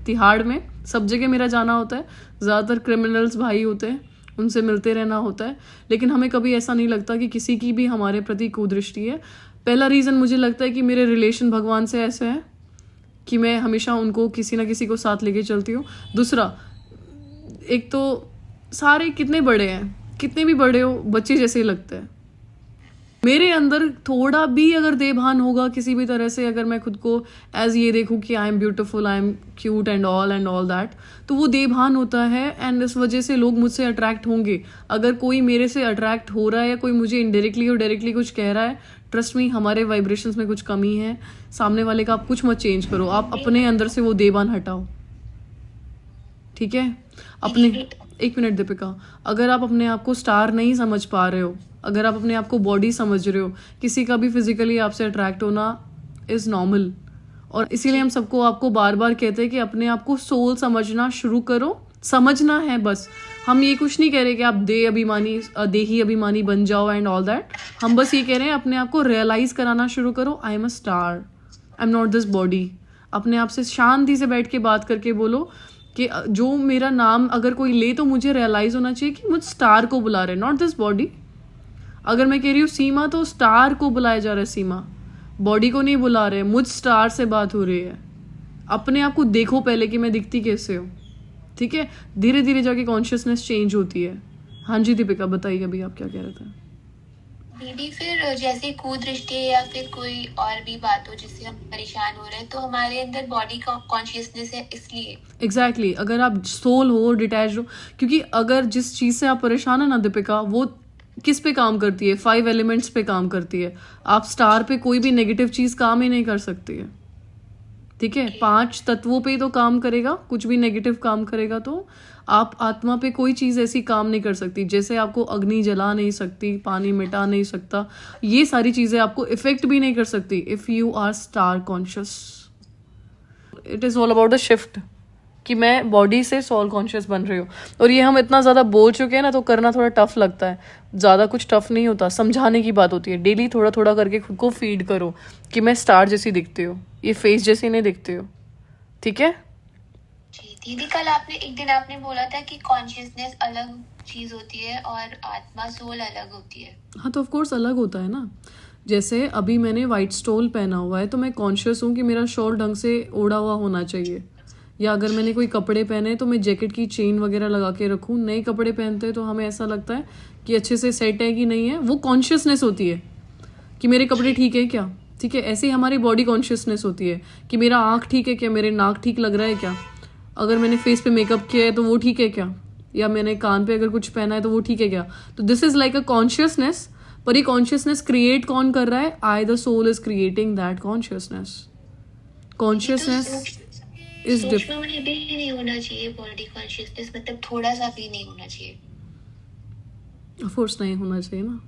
तिहाड़ में, सब जगह मेरा जाना होता है। ज़्यादातर क्रिमिनल्स भाई होते हैं, उनसे मिलते रहना होता है, लेकिन हमें कभी ऐसा नहीं लगता कि किसी की भी हमारे प्रति कुदृष्टि है। पहला रीज़न मुझे लगता है कि मेरे रिलेशन भगवान से ऐसे हैं कि मैं हमेशा उनको किसी ना किसी को साथ लेके चलती हूँ। दूसरा, एक तो सारे कितने बड़े हैं, कितने भी बड़े हो, बच्चे जैसे ही लगते हैं। मेरे अंदर थोड़ा भी अगर देभान होगा किसी भी तरह से, अगर मैं खुद को एज ये देखूं कि I am beautiful, I am cute and all that, तो वो देभान होता है एंड इस वजह से लोग मुझसे अट्रैक्ट होंगे। अगर कोई मेरे से अट्रैक्ट हो रहा है या कोई मुझे इनडायरेक्टली और डायरेक्टली कुछ कह रहा है, ट्रस्ट मी, हमारे वाइब्रेशंस में कुछ कमी है। सामने वाले का आप कुछ मत चेंज करो, आप अपने अंदर से वो देभान हटाओ, ठीक है? अपने, एक मिनट दीपिका, अगर आप अपने आप को स्टार नहीं समझ पा रहे हो, अगर आप अपने आप को बॉडी समझ रहे हो, किसी का भी फिजिकली आपसे अट्रैक्ट होना इज़ नॉर्मल। और इसीलिए हम सबको आपको बार बार कहते हैं कि अपने आप को सोल समझना शुरू करो। समझना है बस, हम ये कुछ नहीं कह रहे कि आप देही अभिमानी बन जाओ एंड ऑल दैट। हम बस ये कह रहे हैं अपने आप को रियलाइज़ कराना शुरू करो, I am a star, I am not this body. अपने आप से शांति से बैठ के बात करके बोलो कि जो मेरा नाम अगर कोई ले तो मुझे रियलाइज़ होना चाहिए कि मुझ स्टार को बुला रहे, नॉट दिस बॉडी। अगर मैं कह रही हूँ सीमा, तो स्टार को बुलाया जा रहा है, सीमा, बॉडी को नहीं बुला रहे। मुझ स्टार से बात हो रही है। अपने आप को देखो पहले कि मैं दिखती कैसे हूँ, ठीक है? धीरे धीरे जाके कॉन्शियसनेस चेंज होती है। हाँ जी दीपिका, बताइए अभी आप क्या कह रहे थे? दीदी फिर जैसे कुदृष्टि या फिर कोई और भी बात हो जिससे हम परेशान हो रहे हैं, तो हमारे अंदर बॉडी का कॉन्शियसनेस है, इसलिए एग्जैक्टली अगर आप सोल हो, डिटैच हो, क्योंकि अगर जिस चीज़ से आप परेशान है ना दीपिका, वो किस पे काम करती है? 5 एलिमेंट्स पे काम करती है। आप स्टार पे कोई भी नेगेटिव चीज़ काम ही नहीं कर सकती है, ठीक है? 5 तत्वों पे तो काम करेगा, कुछ भी नेगेटिव काम करेगा तो आप आत्मा पे कोई चीज़ ऐसी काम नहीं कर सकती। जैसे आपको अग्नि जला नहीं सकती, पानी मिटा नहीं सकता, ये सारी चीज़ें आपको इफेक्ट भी नहीं कर सकती if you are star conscious. It is all about the shift कि मैं बॉडी से सोल कॉन्शियस बन रही हूँ। और ये हम इतना ज़्यादा बोल चुके हैं ना, तो करना थोड़ा टफ लगता है। ज़्यादा कुछ टफ नहीं होता, समझाने की बात होती है। डेली थोड़ा थोड़ा करके खुद को फीड करो कि मैं स्टार जैसी दिखती हूँ, ये फेस जैसी नहीं दिखती हूँ, ठीक है? जी दीदी, कल एक दिन आपने बोला था कि कॉन्शियसनेस अलग चीज होती है और आत्मा सोल अलग होती है। हाँ, तो ऑफ कोर्स अलग होता है ना। जैसे अभी मैंने वाइट स्टोल पहना हुआ है तो मैं कॉन्शियस हूँ कि मेरा शॉल ढंग से ओढ़ा हुआ होना चाहिए। या अगर मैंने कोई कपड़े पहने तो मैं जैकेट की चेन वगैरह लगा के रखूँ। नए कपड़े पहनते हैं तो हमें ऐसा लगता है कि अच्छे से सेट है कि नहीं है, वो कॉन्शियसनेस होती है कि मेरे कपड़े ठीक है क्या, ठीक है? ऐसे ही हमारी बॉडी कॉन्शियसनेस होती है कि मेरा आँख ठीक है क्या, मेरे नाक ठीक लग रहा है क्या, अगर मैंने फेस पे मेकअप किया है तो वो ठीक है क्या, या मैंने कान पे अगर कुछ पहना है तो वो ठीक है क्या। तो this is like a consciousness. पर ये कॉन्शियसनेस क्रिएट कौन कर रहा है? I the soul is creating that consciousness. Consciousness is सूक्ष्म में भी नहीं होना चाहिए बॉडी कॉन्शियसनेस, मतलब थोड़ा सा भी नहीं होना चाहिए. ऑफ कोर्स नहीं होना चाहिए ना.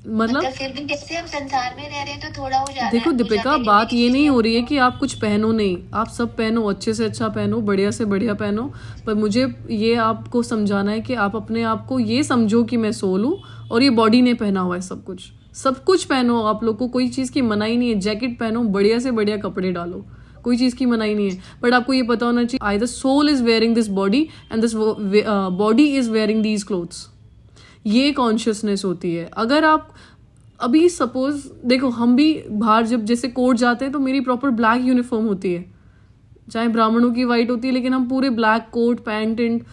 मतलब फिर भी जैसे हम संसार में रह रहे हैं तो थोड़ा हो जाता है. देखो दीपिका, बात ये नहीं हो रही है कि आप कुछ पहनो नहीं, आप सब पहनो, अच्छे से अच्छा पहनो, बढ़िया से बढ़िया पहनो, पर मुझे ये आपको समझाना है कि आप अपने आप को ये समझो कि मैं सोल हूँ और ये बॉडी ने पहना हुआ है सब कुछ पहनो. आप लोग को कोई चीज़ की मनाही नहीं है. जैकेट पहनो, बढ़िया से बढ़िया कपड़े डालो, कोई चीज़ की मनाही नहीं है. बट आपको ये पता होना चाहिए I the soul is wearing this body and this body is wearing these clothes. ये कॉन्शियसनेस होती है. अगर आप अभी सपोज देखो, हम भी बाहर जब जैसे कोर्ट जाते हैं तो मेरी प्रॉपर ब्लैक यूनिफॉर्म होती है, चाहे ब्राह्मणों की वाइट होती है, लेकिन हम पूरे ब्लैक कोट पैंट एंड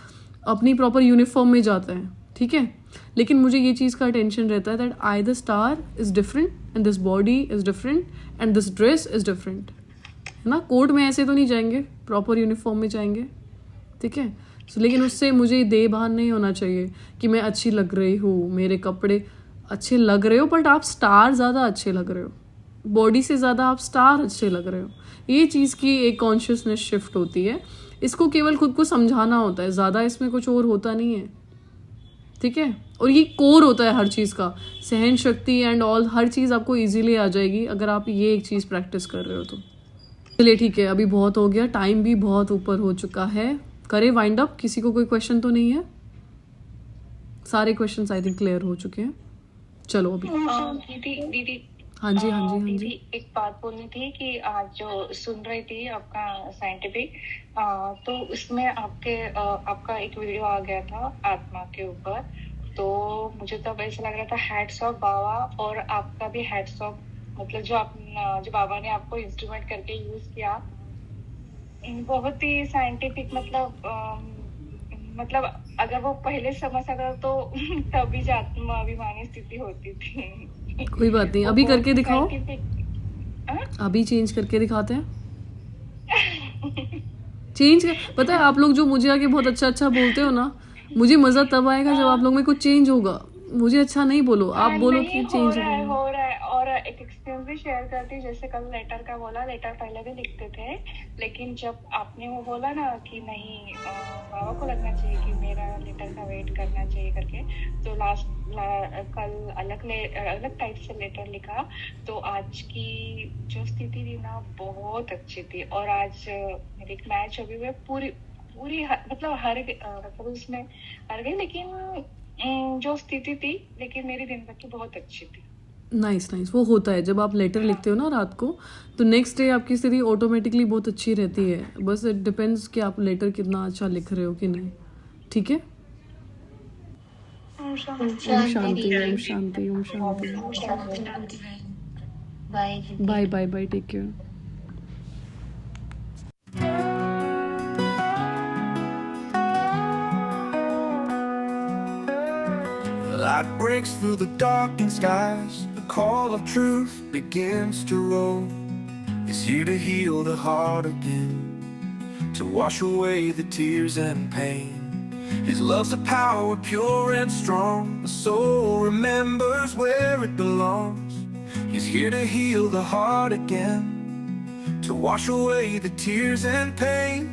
अपनी प्रॉपर यूनिफॉर्म में जाते हैं, ठीक है. लेकिन मुझे ये चीज़ का अटेंशन रहता है that I the star is different and this body is different and this dress is different, है ना. कोर्ट में ऐसे तो नहीं जाएंगे, प्रॉपर यूनिफॉर्म में जाएंगे, ठीक है. लेकिन उससे मुझे देह भान नहीं होना चाहिए कि मैं अच्छी लग रही हूँ, मेरे कपड़े अच्छे लग रहे हो, बट आप स्टार ज़्यादा अच्छे लग रहे हो, बॉडी से ज़्यादा आप स्टार अच्छे लग रहे हो. ये चीज़ की एक कॉन्शियसनेस शिफ्ट होती है. इसको केवल खुद को समझाना होता है, ज़्यादा इसमें कुछ और होता नहीं है, ठीक है. और ये कोर होता है हर चीज़ का, सहन शक्ति एंड ऑल, हर चीज़ आपको ईजिली आ जाएगी अगर आप ये एक चीज़ प्रैक्टिस कर रहे हो तो. चलिए ठीक है, अभी बहुत हो गया, टाइम भी बहुत ऊपर हो चुका है. करें वाइंड अप. किसी को कोई क्वेश्चन तो नहीं है? सारे क्वेश्चंस आई थिंक क्लियर हो चुके हैं. चलो अभी दीदी हाँ जी. एक बात बोलनी थी कि आज जो सुन रही थी आपका साइंटिफिक, तो उसमें आपका एक वीडियो आ गया था आत्मा के ऊपर, तो मुझे तब ऐसा लग रहा था हैट्स ऑफ बाबा, और आपका भी हैट्स ऑफ, मतलब जो बाबा ने आपको इंस्ट्रूमेंट करके यूज किया, बहुत ही साइंटिफिक, मतलब अगर वो पहले समझ सकता तो तभी आत्माभिमानी स्थिति होती थी. कोई बात नहीं, अभी करके दिखाओ. अभी चेंज करके दिखाते हैं. पता है आप लोग जो मुझे आके बहुत अच्छा बोलते हो ना, मुझे मजा तब आएगा जब आप लोग में कुछ चेंज होगा. मुझे अच्छा नहीं बोलो, आप बोलो कि चेंज हो रहा है. और एक एक्सपीरियंस भी शेयर करती, जैसे कल लेटर का बोला, लेटर पहले भी लिखते थे, लेकिन जब आपने वो बोला ना कि नहीं बाबा को लगना चाहिए कि मेरा लेटर का वेट करना चाहिए करके, तो कल अलग टाइप से लेटर लिखा. तो आज की जो स्थिति थी ना बहुत अच्छी थी. और आज मेरे एक मैच अभी हुए, पूरी मतलब उसमें हार गई, लेकिन जो स्थिति थी, लेकिन मेरी दिन भर की बहुत अच्छी थी. नाइस. वो होता है जब आप लेटर लिखते हो ना रात को, तो नेक्स्ट डे आपकी स्थिति ऑटोमेटिकली बहुत अच्छी रहती है. बस इट डिपेंड्स कि आप लेटर कितना अच्छा लिख रहे हो कि नहीं, ठीक है. Om Shanti. Bye. Take care. Light breaks through the darkened skies. The call of truth begins to roll. It's here to heal the heart again, to wash away the tears and pain. His love's a power pure and strong. The soul remembers where it belongs. He's here to heal the heart again, to wash away the tears and pain.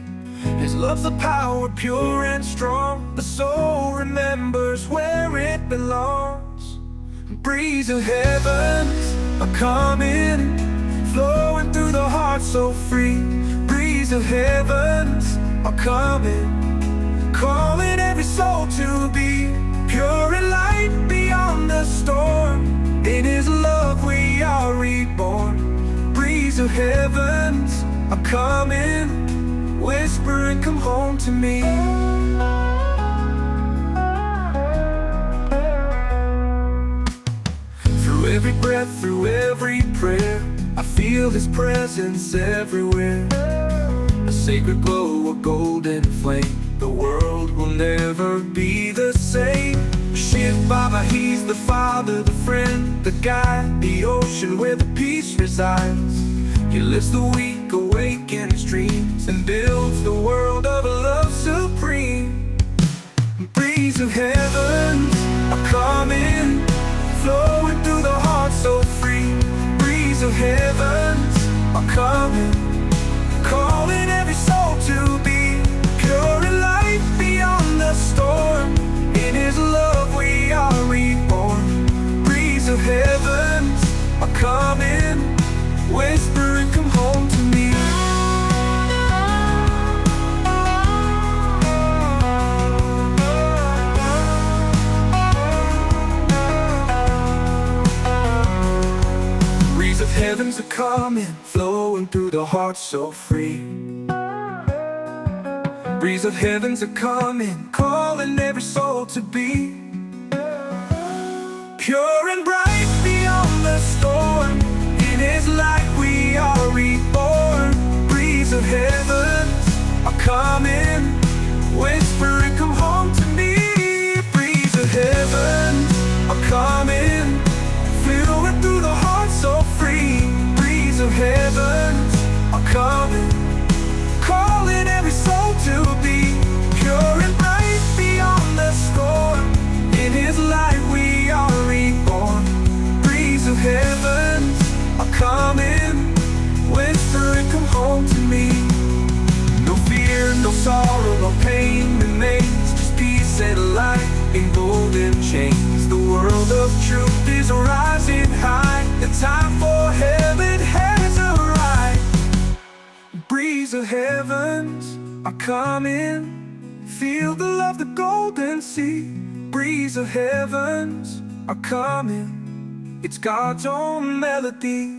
His love's a power pure and strong. The soul remembers where it belongs. Breeze of heavens are coming, flowing through the heart so free. Breeze of heavens are coming, calling every soul to be pure and light beyond the storm. In His love we are reborn. Breeze of heavens are coming, whispering, come home to me. Through every breath, through every prayer, I feel His presence everywhere. A sacred glow, a golden flame. The world will never be the same. Shiv Baba, He's the Father, the friend, the guide, the ocean where the peace resides. He lifts the weak, awakens dreams, and builds the world of love supreme. Breeze of heavens are coming, flowing through the heart so free. Breeze of heavens are coming, calling every soul to be pure and light beyond the storm. In His love we are reborn. Breeze of heavens are coming, whispering, come home to me. Breeze of heavens are coming, flowing through the heart so free. Breeze of heavens are coming, calling every soul to be pure and bright beyond the storm. In His light we are reborn. Breeze of heavens are coming, whispering, come home to me. Breeze of heavens are coming, flowing through the heart so free. Breeze of heavens are coming, calling every soul to be pure and bright beyond the storm. In His light we are reborn. Breeze of heavens are coming, whispering, come home to me. No fear, no sorrow, no pain remains, just peace and light in golden chains. The world of truth is rising high. The time for heaven has arrived. Breeze of heavens are coming, feel the love, the golden sea. Breeze of heavens are coming, it's God's own melody.